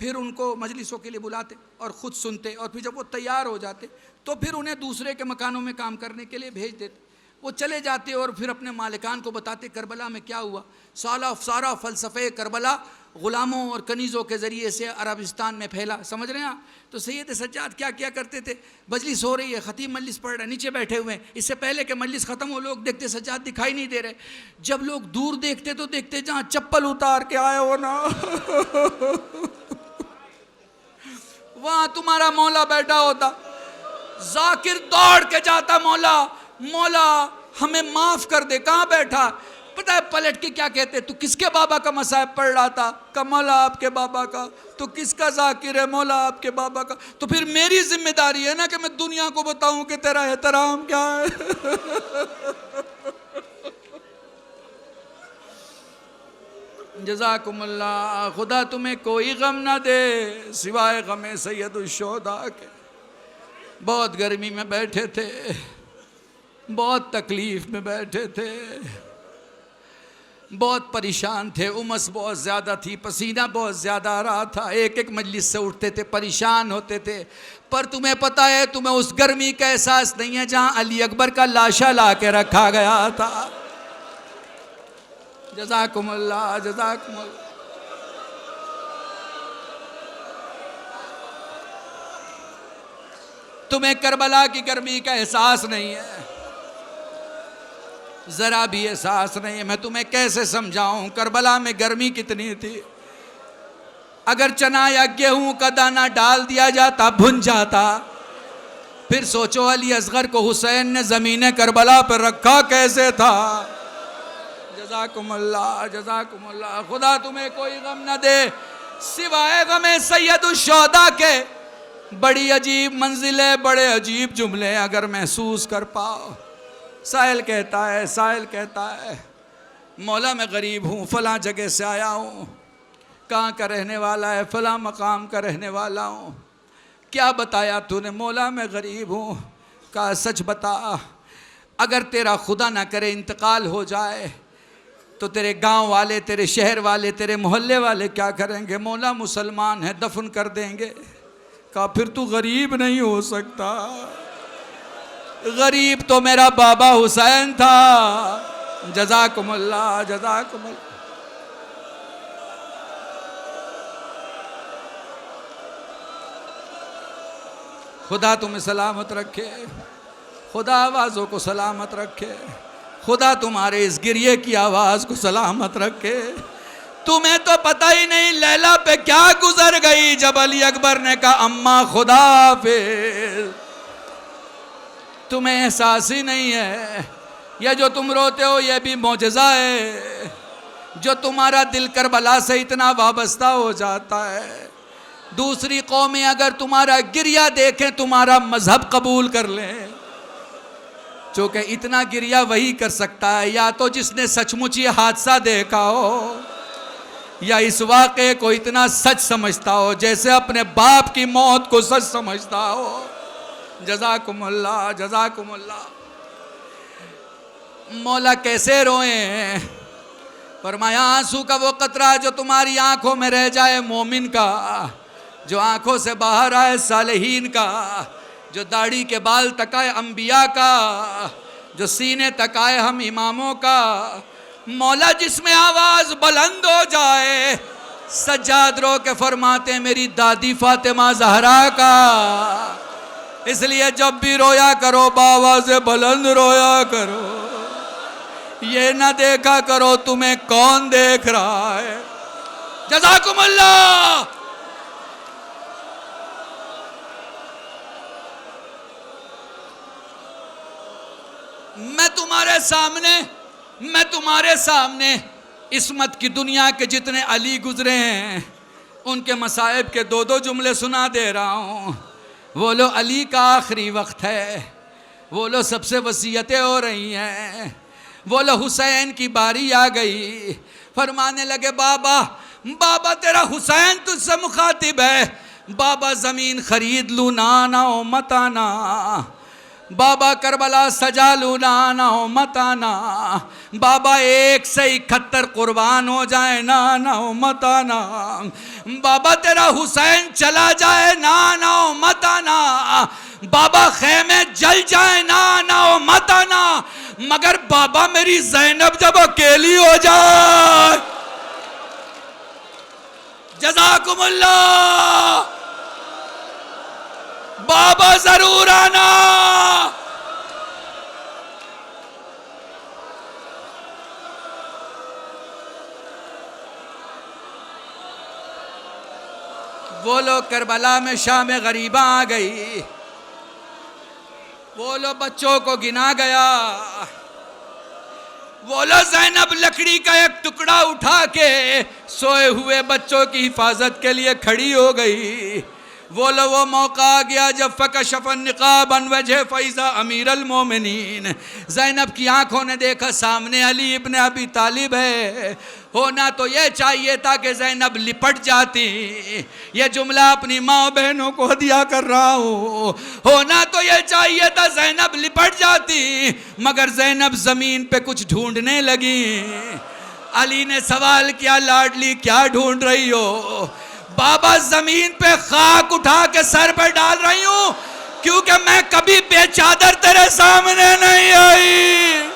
फिर उनको मजलिसों के लिए बुलाते और ख़ुद सुनते, और फिर जब वो तैयार हो जाते तो फिर उन्हें दूसरे के मकानों में काम करने के लिए भेज देते। वो चले जाते और फिर अपने मालिकान को बताते करबला में क्या हुआ। सारा फ़लसफ़े करबला ग़ुलामों और कनीज़ों के ज़रिए से अरबिस्तान में फैला, समझ रहे हैं आप। तो सैयद सज्जाद क्या क्या करते थे, मजलिस हो रही है, ख़तीब मजलिस पढ़ रहे, नीचे बैठे हुए हैं, इससे पहले कि मजलिस ख़त्म हो लोग देखते सज्जाद दिखाई नहीं दे रहे। जब लोग दूर देखते तो देखते जहाँ चप्पल उतार के आए हो ना वहाँ तुम्हारा मौला बैठा होता। जाकिर दौड़ के जाता, मौला मौला हमें माफ़ कर दे। कहाँ बैठा, पता है पलट के क्या कहते, तू किसके बाबा का मसाहब पढ़ रहा था? का मौला आपके बाबा का। तो किसका जाकिर है? मौला आपके बाबा का। तो फिर मेरी जिम्मेदारी है ना कि मैं दुनिया को बताऊं कि तेरा एहतराम क्या है जज़ाकुमुल्लाह। खुदा तुम्हें कोई गम ना दे सिवाय गमे सैयदुश्शोहदा के। बहुत गर्मी में बैठे थे, बहुत तकलीफ़ में बैठे थे, बहुत परेशान थे, उमस बहुत ज़्यादा थी, पसीना बहुत ज़्यादा आ रहा था, एक एक मजलिस से उठते थे, परेशान होते थे। पर तुम्हें पता है, तुम्हें उस गर्मी का एहसास नहीं है जहाँ अली अकबर का लाशा ला के रखा गया था। जज़ाकुमुल्लाह जज़ाकुमुल्लाह। तुम्हें करबला की गर्मी का एहसास नहीं है, ज़रा भी एहसास नहीं है। मैं तुम्हें कैसे समझाऊं करबला में गर्मी कितनी थी। अगर चना या गेहूं का दाना डाल दिया जाता भुन जाता। फिर सोचो अली असगर को हुसैन ने ज़मीन करबला पर रखा कैसे था। जज़ाकुमुल्लाह जज़ाकुमुल्लाह। खुदा तुम्हें कोई गम न दे सिवाय गमे सैयदुश्शोहदा के। बड़ी अजीब मंजिलें, बड़े अजीब जुमले अगर महसूस कर पाओ। साहिल कहता है मौला मैं गरीब हूँ, फ़लाँ जगह से आया हूँ। कहाँ का रहने वाला है? फ़लाँ मकाम का रहने वाला हूँ। क्या बताया तूने? मौला मैं गरीब हूँ। कहा सच बता, अगर तेरा खुदा ना करे इंतकाल हो जाए तो तेरे गांव वाले, तेरे शहर वाले, तेरे मोहल्ले वाले क्या करेंगे? मौला मुसलमान है, दफन कर देंगे। कहा फिर तू गरीब नहीं हो सकता। गरीब तो मेरा बाबा हुसैन था। जज़ाकुमुल्लाह जज़ाकुमुल्लाह। खुदा तुम्हें सलामत रखे, खुदा आवाज़ों को सलामत रखे, खुदा तुम्हारे इस गिरिए की आवाज़ को सलामत रखे। तुम्हें तो पता ही नहीं लैला पे क्या गुजर गई जब अली अकबर ने कहा अम्मा खुदा हाफिज़। तुम्हें एहसास ही नहीं है, यह जो तुम रोते हो यह भी मौजज़ा है, जो तुम्हारा दिल करबला से इतना वाबस्ता हो जाता है। दूसरी कौमें अगर तुम्हारा गिरिया देखें, तुम्हारा मजहब कबूल कर लें, चूँकि इतना गिरिया वही कर सकता है या तो जिसने सचमुच ये हादसा देखा हो, या इस वाक़े को इतना सच समझता हो जैसे अपने बाप की मौत को सच समझता हो। जज़ाकुमुल्लाह जज़ाकुमुल्लाह। मौला कैसे रोए? फरमाया आंसू का वो कतरा जो तुम्हारी आंखों में रह जाए मोमिन का, जो आंखों से बाहर आए सालेहीन का, जो दाढ़ी के बाल तक आए अंबिया का, जो सीने तक आए हम इमामों का। मौला जिसमें आवाज़ बुलंद हो जाए, सज्जाद रो के फरमाते मेरी दादी फातिमा ज़हरा का। इसलिए जब भी रोया करो बावाज़ बुलंद रोया करो, ये ना देखा करो तुम्हें कौन देख रहा है। जज़ाकुमुल्लाह। मैं तुम्हारे सामने इस्मत की दुनिया के जितने अली गुजरे हैं उनके मसाइब के दो दो जुमले सुना दे रहा हूँ। वो लो अली का आखिरी वक्त है, वो लो सबसे वसीयतें हो रही हैं, वो लो हुसैन की बारी आ गई। फरमाने लगे बाबा बाबा तेरा हुसैन तुझसे मुखातिब है। बाबा ज़मीन खरीद लूँ ना ना ओ मत आना। बाबा करबला सजा लूना ना हो मताना, बाबा 171 कुर्बान हो जाए ना ना हो मताना, बाबा तेरा हुसैन चला जाए ना ना हो मताना, बाबा खेमे जल जाए ना ना हो मताना, मगर बाबा मेरी ज़ैनब जब अकेली हो जाए, जज़ाकुमुल्लाह, बाबा जरूर आना। वो लोग करबला में शाम गरीबा आ गई, वो लोग बच्चों को गिना गया, वो लोग ज़ैनब लकड़ी का एक टुकड़ा उठा के सोए हुए बच्चों की हिफाजत के लिए खड़ी हो गई। वो मौका आ गया जब फ़कशफ़न निक़ाब अन वजह फ़ैज़ा अमीरुल मोमिनीन, ज़ैनब की आंखों ने देखा सामने अली इब्न अबी तालिब है। होना तो ये चाहिए था कि ज़ैनब लिपट जाती, ये जुमला अपनी माँ बहनों को हदिया कर रहा हूँ, होना तो ये चाहिए था ज़ैनब लिपट जाती, मगर ज़ैनब ज़मीन पे कुछ ढूंढने लगी। अली ने सवाल किया, लाडली क्या ढूंढ रही हो? बाबा ज़मीन पे खाक उठा के सर पे डाल रही हूँ, क्योंकि मैं कभी बेचादर तेरे सामने नहीं आई।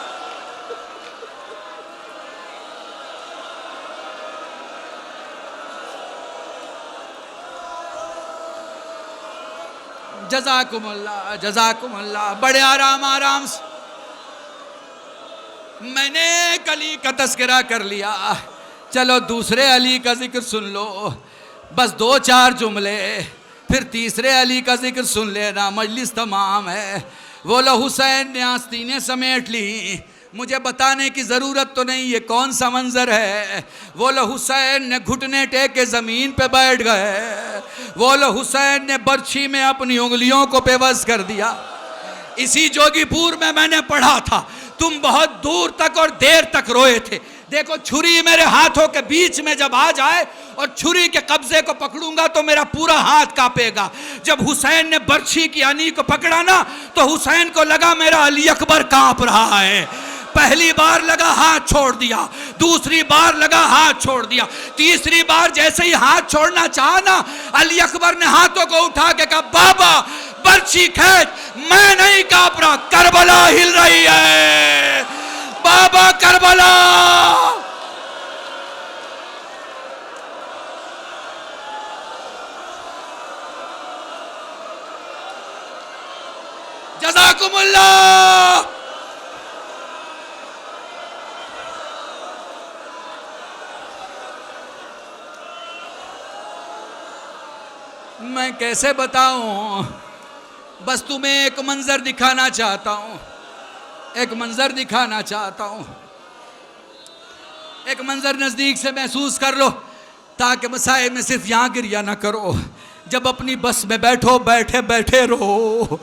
जज़ाकुमुल्लाह जज़ाकुमुल्लाह। बड़े आराम से मैंने एक अली का तस्करा कर लिया, चलो दूसरे अली का जिक्र सुन लो, बस 2-4 जुमले, फिर तीसरे अली का जिक्र सुन लेना, मजलिस तमाम है। वो लो हुसैन ने आस्तीनें समेट ली, मुझे बताने की ज़रूरत तो नहीं ये कौन सा मंजर है। वो लो हुसैन ने घुटने टेके ज़मीन पे बैठ गए, वो लो हुसैन ने बर्छी में अपनी उंगलियों को बेबस कर दिया। इसी जोगीपुर में मैंने पढ़ा था, तुम बहुत दूर तक और देर तक रोए थे। देखो छुरी मेरे हाथों के बीच में जब आ जाए और छुरी के कब्जे को पकड़ूंगा तो मेरा पूरा हाथ कांपेगा। जब हुसैन ने बर्छी की अनी को पकड़ा ना, तो हुसैन को लगा मेरा अली अकबर कांप रहा है। पहली बार लगा हाथ छोड़ दिया, दूसरी बार लगा हाथ छोड़ दिया, तीसरी बार जैसे ही हाथ छोड़ना चाहा ना, अली अकबर ने हाथों को उठा के कहा, बाबा बर्छी खींच, मैं नहीं कांप रहा, करबला हिल रही है, बाबा करबला। जज़ाकुमुल्लाह। मैं कैसे बताऊं, बस तुम्हें एक मंजर दिखाना चाहता हूं, एक मंजर दिखाना चाहता हूं, एक मंजर नज़दीक से महसूस कर लो, ताकि मसाइब में सिर्फ यहाँ गिरिया ना करो। जब अपनी बस में बैठो बैठे बैठे रो,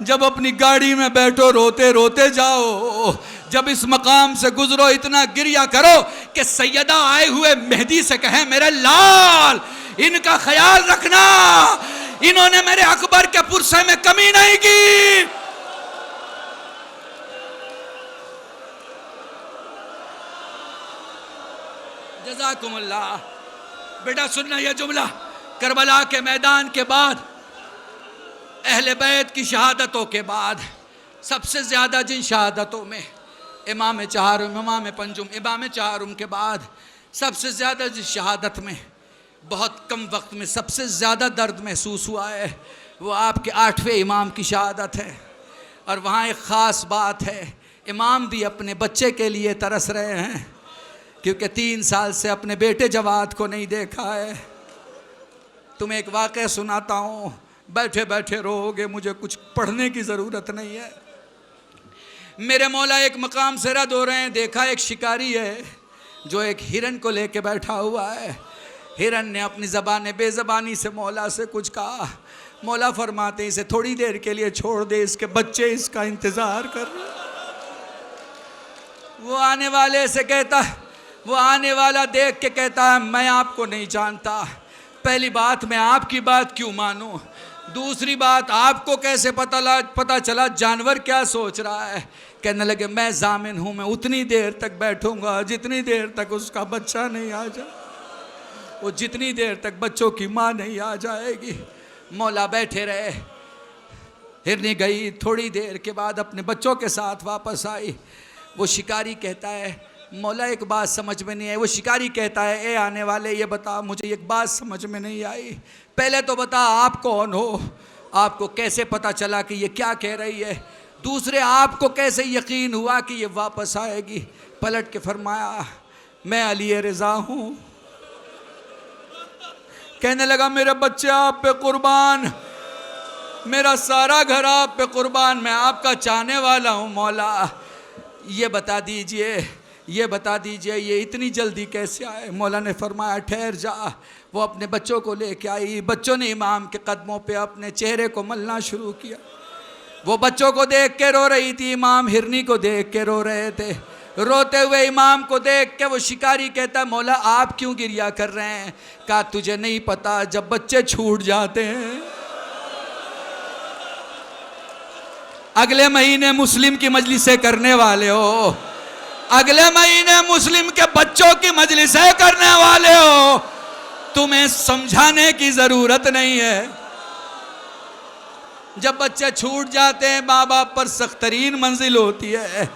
जब अपनी गाड़ी में बैठो रोते रोते जाओ, जब इस मकाम से गुजरो इतना गिरिया करो कि सैयदा आए हुए मेहदी से कहे, मेरे लाल इनका ख्याल रखना, इन्होंने मेरे अकबर के पुरसे में कमी नहीं की। जज़ाकुमुल्लाह। बेटा सुनना यह जुमला, करबला के मैदान के बाद, अहले बैत की शहादतों के बाद, सबसे ज़्यादा जिन शहादतों में इमाम चाहरुम, इमाम पंजुम, इमाम चाहरुम के बाद सबसे ज़्यादा जिस शहादत में बहुत कम वक्त में सबसे ज़्यादा दर्द महसूस हुआ है, वो आपके 8वें इमाम की शहादत है। और वहाँ एक ख़ास बात है, इमाम भी अपने बच्चे के लिए तरस रहे हैं, क्योंकि 3 साल से अपने बेटे जवाद को नहीं देखा है। तुम्हें एक वाक़या सुनाता हूँ, बैठे बैठे रोओगे, मुझे कुछ पढ़ने की ज़रूरत नहीं है। मेरे मौला एक मकाम से रद हो रहे हैं, देखा एक शिकारी है जो एक हिरन को लेके बैठा हुआ है। हिरन ने अपनी ज़बान बेज़बानी से मौला से कुछ कहा, मौला फरमाते इसे थोड़ी देर के लिए छोड़ दे, इसके बच्चे इसका इंतज़ार कर रहे। वो आने वाले से कहता, वो आने वाला देख के कहता है, मैं आपको नहीं जानता, पहली बात मैं आपकी बात क्यों मानूं, दूसरी बात, आपको कैसे पता चला जानवर क्या सोच रहा है? कहने लगे मैं जामिन हूं, मैं उतनी देर तक बैठूंगा जितनी देर तक उसका बच्चा नहीं आ जाए, वो जितनी देर तक बच्चों की माँ नहीं आ जाएगी। मौला बैठे रहे, हिरनी गई, थोड़ी देर के बाद अपने बच्चों के साथ वापस आई। वो शिकारी कहता है मौला एक बात समझ में नहीं आई। वो शिकारी कहता है ए आने वाले, ये बता मुझे एक बात समझ में नहीं आई, पहले तो बता आप कौन हो, आपको कैसे पता चला कि ये क्या कह रही है, दूसरे आपको कैसे यकीन हुआ कि ये वापस आएगी? पलट के फरमाया मैं अली रज़ा हूँ। कहने लगा मेरे बच्चे आप पे कुर्बान, मेरा सारा घर आप पे कुर्बान, मैं आपका चाहने वाला हूँ मौला, ये बता दीजिए ये इतनी जल्दी कैसे आए? मौला ने फरमाया ठहर जा। वो अपने बच्चों को लेके आई, बच्चों ने इमाम के कदमों पे अपने चेहरे को मलना शुरू किया। वो बच्चों को देख के रो रही थी, इमाम हिरनी को देख के रो रहे थे। रोते हुए इमाम को देख के वो शिकारी कहता है मौला आप क्यों गिरिया कर रहे हैं? कहा तुझे नहीं पता, जब बच्चे छूट जाते हैं, अगले महीने मुस्लिम की मजलिसें करने वाले हो, अगले महीने मुस्लिम के बच्चों की मजलिसें करने वाले हो, तुम्हें समझाने की जरूरत नहीं है। जब बच्चे छूट जाते हैं माँ बाप पर सख्त तरीन मंजिल होती है।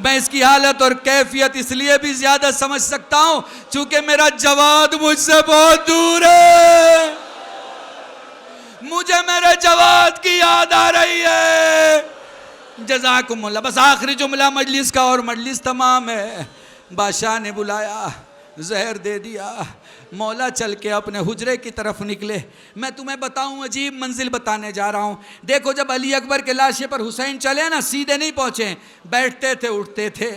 मैं इसकी हालत और कैफियत इसलिए भी ज्यादा समझ सकता हूं क्योंकि मेरा जवाद मुझसे बहुत दूर है, मुझे मेरे जवाद की याद आ रही है। जज़ाकुमुल्लाह। बस आखिरी जुमला मजलिस का और मजलिस तमाम है। बादशाह ने बुलाया, जहर दे दिया, मौला चल के अपने हुजरे की तरफ निकले। मैं तुम्हें बताऊं अजीब मंजिल बताने जा रहा हूं। देखो जब अली अकबर के लाशे पर हुसैन चले ना, सीधे नहीं पहुंचे, बैठते थे उठते थे,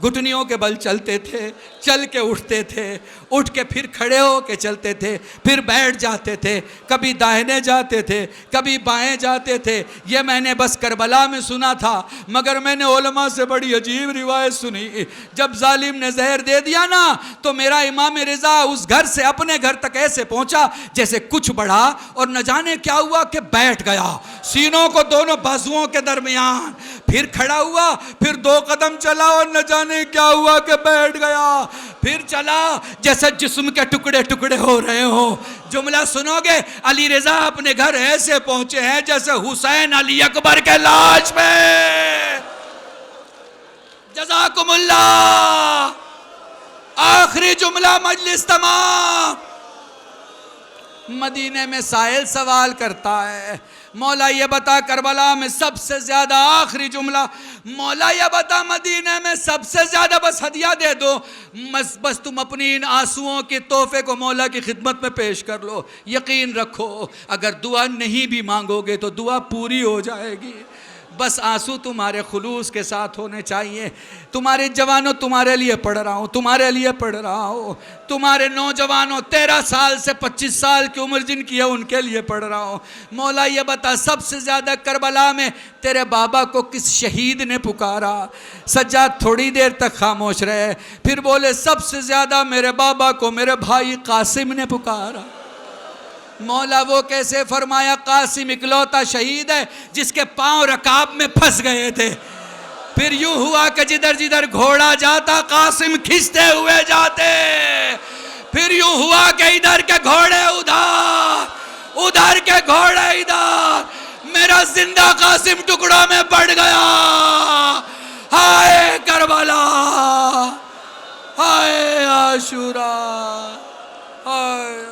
घुटनियों के बल चलते थे, चल के उठते थे, उठ के फिर खड़े हो के चलते थे, फिर बैठ जाते थे, कभी दाहिने जाते थे कभी बाएं जाते थे। ये मैंने बस करबला में सुना था, मगर मैंने उलमा से बड़ी अजीब रिवायत सुनी। जब जालिम ने जहर दे दिया ना, तो मेरा इमाम रिजा उस घर से अपने घर तक ऐसे पहुंचा जैसे कुछ बढ़ा और न जाने क्या हुआ कि बैठ गया, सीनों को दोनों बाजुओं के दरमियान, फिर खड़ा हुआ, फिर 2 कदम चला और न जाने क्या हुआ कि बैठ गया, फिर चला जैसे जिस्म के टुकड़े टुकड़े हो रहे हो। जुमला सुनोगे, अली रजा अपने घर ऐसे पहुंचे हैं जैसे हुसैन अली अकबर के लाश पे। जज़ाकुमुल्लाह। आखिरी जुमला मजलिस तमाम। मदीने में साहिल सवाल करता है मौला ये बता करबला में सबसे ज्यादा, आखिरी जुमला, मौला ये बता मदीने में सबसे ज्यादा बस हदिया दे दो, बस तुम अपनी इन आंसुओं के तोहफे को मौला की खिदमत में पेश कर लो। यकीन रखो अगर दुआ नहीं भी मांगोगे तो दुआ पूरी हो जाएगी। बस आंसू तुम्हारे खुलूस के साथ होने चाहिए। तुम्हारे जवानों तुम्हारे लिए पढ़ रहा हूँ, तुम्हारे लिए पढ़ रहा हूँ। तुम्हारे नौजवानों 13 साल से 25 साल की उम्र जिनकी है उनके लिए पढ़ रहा हूँ। मौला ये बता सबसे ज़्यादा करबला में तेरे बाबा को किस शहीद ने पुकारा? सज्जाद थोड़ी देर तक खामोश रहे, फिर बोले सबसे ज़्यादा मेरे बाबा को मेरे भाई कासिम ने पुकारा। मौला वो कैसे? फरमाया कासिम इकलौता शहीद है जिसके पांव रकाब में फंस गए थे। फिर यूं हुआ कि जिधर जिधर घोड़ा जाता कासिम खींचते हुए जाते, फिर यूं हुआ कि इधर के घोड़े उधर, उधर के घोड़े इधर, मेरा जिंदा कासिम टुकड़ों में बढ़ गया। हाय करबला, हाय आशुरा, हाय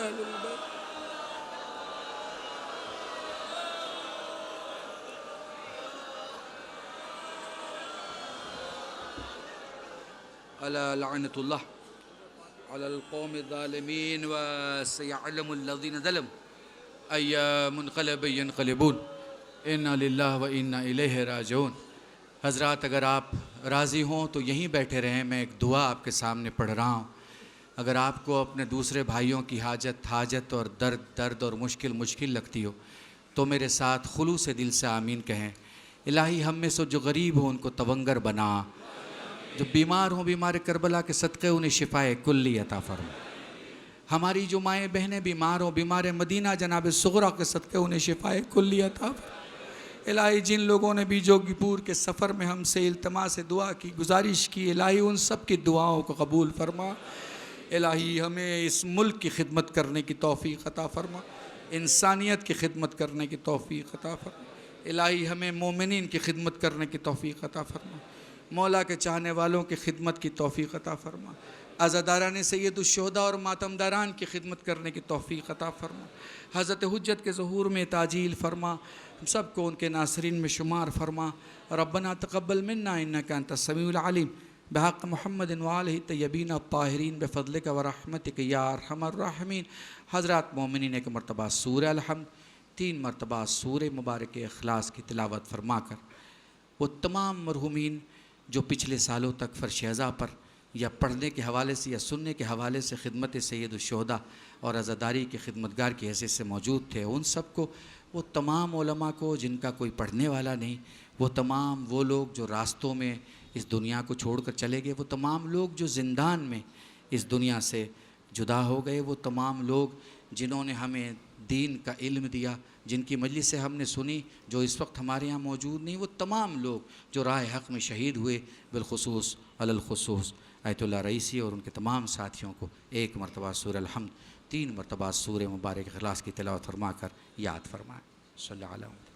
अला लअनतुल्लाह अलल कौमिज़ ज़ालिमीन व सयअलमुल लज़ीना ज़लम अय्या मुनक़लिब यनक़लिबून इन्ना लिल्लाहि व इन्ना इलैहि राजिऊन। हज़रात अगर आप राज़ी हों तो यहीं बैठे रहें, मैं एक दुआ आपके सामने पढ़ रहा हूँ। अगर आपको अपने दूसरे भाइयों की हाजत और दर्द और मुश्किल लगती हो तो मेरे साथ खुलूस दिल से आमीन कहें। इलाही हम में से जो गरीब हो उनको तवंगर बना, जो बीमार हों बीमार करबला के सदक़े उन्हें शिफाए कुल्ली अता फरमा। हमारी जो माएँ बहनें बीमार हो, बीमार मदीना जनाब सुगरा के सदक़े उन्हें शिफाए कुल्ली अता फरमा। इलाही जिन लोगों ने भी जोगीपुर के सफ़र में हमसे इल्तमास दुआ की, गुजारिश की, इलाही उन सब की दुआओं को कबूल फरमा। इलाही हमें इस मुल्क की खिदमत करने की तौफ़ीक़ अता फरमा, इंसानियत की खिदमत करने की तौफ़ीक़ अता फरमा। इलाही हमें मोमिनीन की खिदमत करने की तौफ़ीक़ अता फरमा, मौला के चाहने वालों की खिदमत की तौफ़ीक़ अता फरमा। अज़ादारान सैयदुश्शुहदा और मातमदारान की खिदमत करने की तौफ़ीक़ अता फरमा। हज़रत हुज्जत के ज़हूर में ताजील फरमा, हम सब को उनके नासरीन में शुमार फरमा। रब्बना तक़ब्बल मिन्ना इन्नका अंतस समीउल अलीम बिहक़्क़ि मुहम्मदिन व आलिहि तय्यबीन अत्ताहिरीन बिफ़ज़लिका व रहमतिका या अरहमर राहिमीन। हज़रात मोमिनीन एक मरतबा सूरह अल-हम्द, 3 मरतबा सूरह मुबारक इखलास की तिलावत फरमा कर वो तमाम मरहूमीन जो पिछले सालों तक फ़र्श अज़ा पर या पढ़ने के हवाले से या सुनने के हवाले से खिदमत सैयदुश्शुहदा और अज़ादारी के खिदमतगार की हैसियत से मौजूद थे, उन सब को, वो तमाम उलमा को जिनका कोई पढ़ने वाला नहीं, वो तमाम वो लोग जो रास्तों में इस दुनिया को छोड़कर चले गए, वो तमाम लोग जो ज़िंदान में इस दुनिया से जुदा हो गए, वो तमाम लोग जिन्होंने हमें दीन का इल्म दिया, जिनकी मजलिस से हमने सुनी, जो इस वक्त हमारे यहाँ मौजूद नहीं, वो तमाम लोग जो राह हक़ में शहीद हुए, बिलखुसूस अलल खुसूस आयतुल्लाह रईसी और उनके तमाम साथियों को 1 मरतबा सूरह अल-हम्द, 3 मरतबा सूरह मुबारक इखलास की तिलावत फरमा कर याद फरमाएँ। सल्लल्लाहु अलैहि वसल्लम।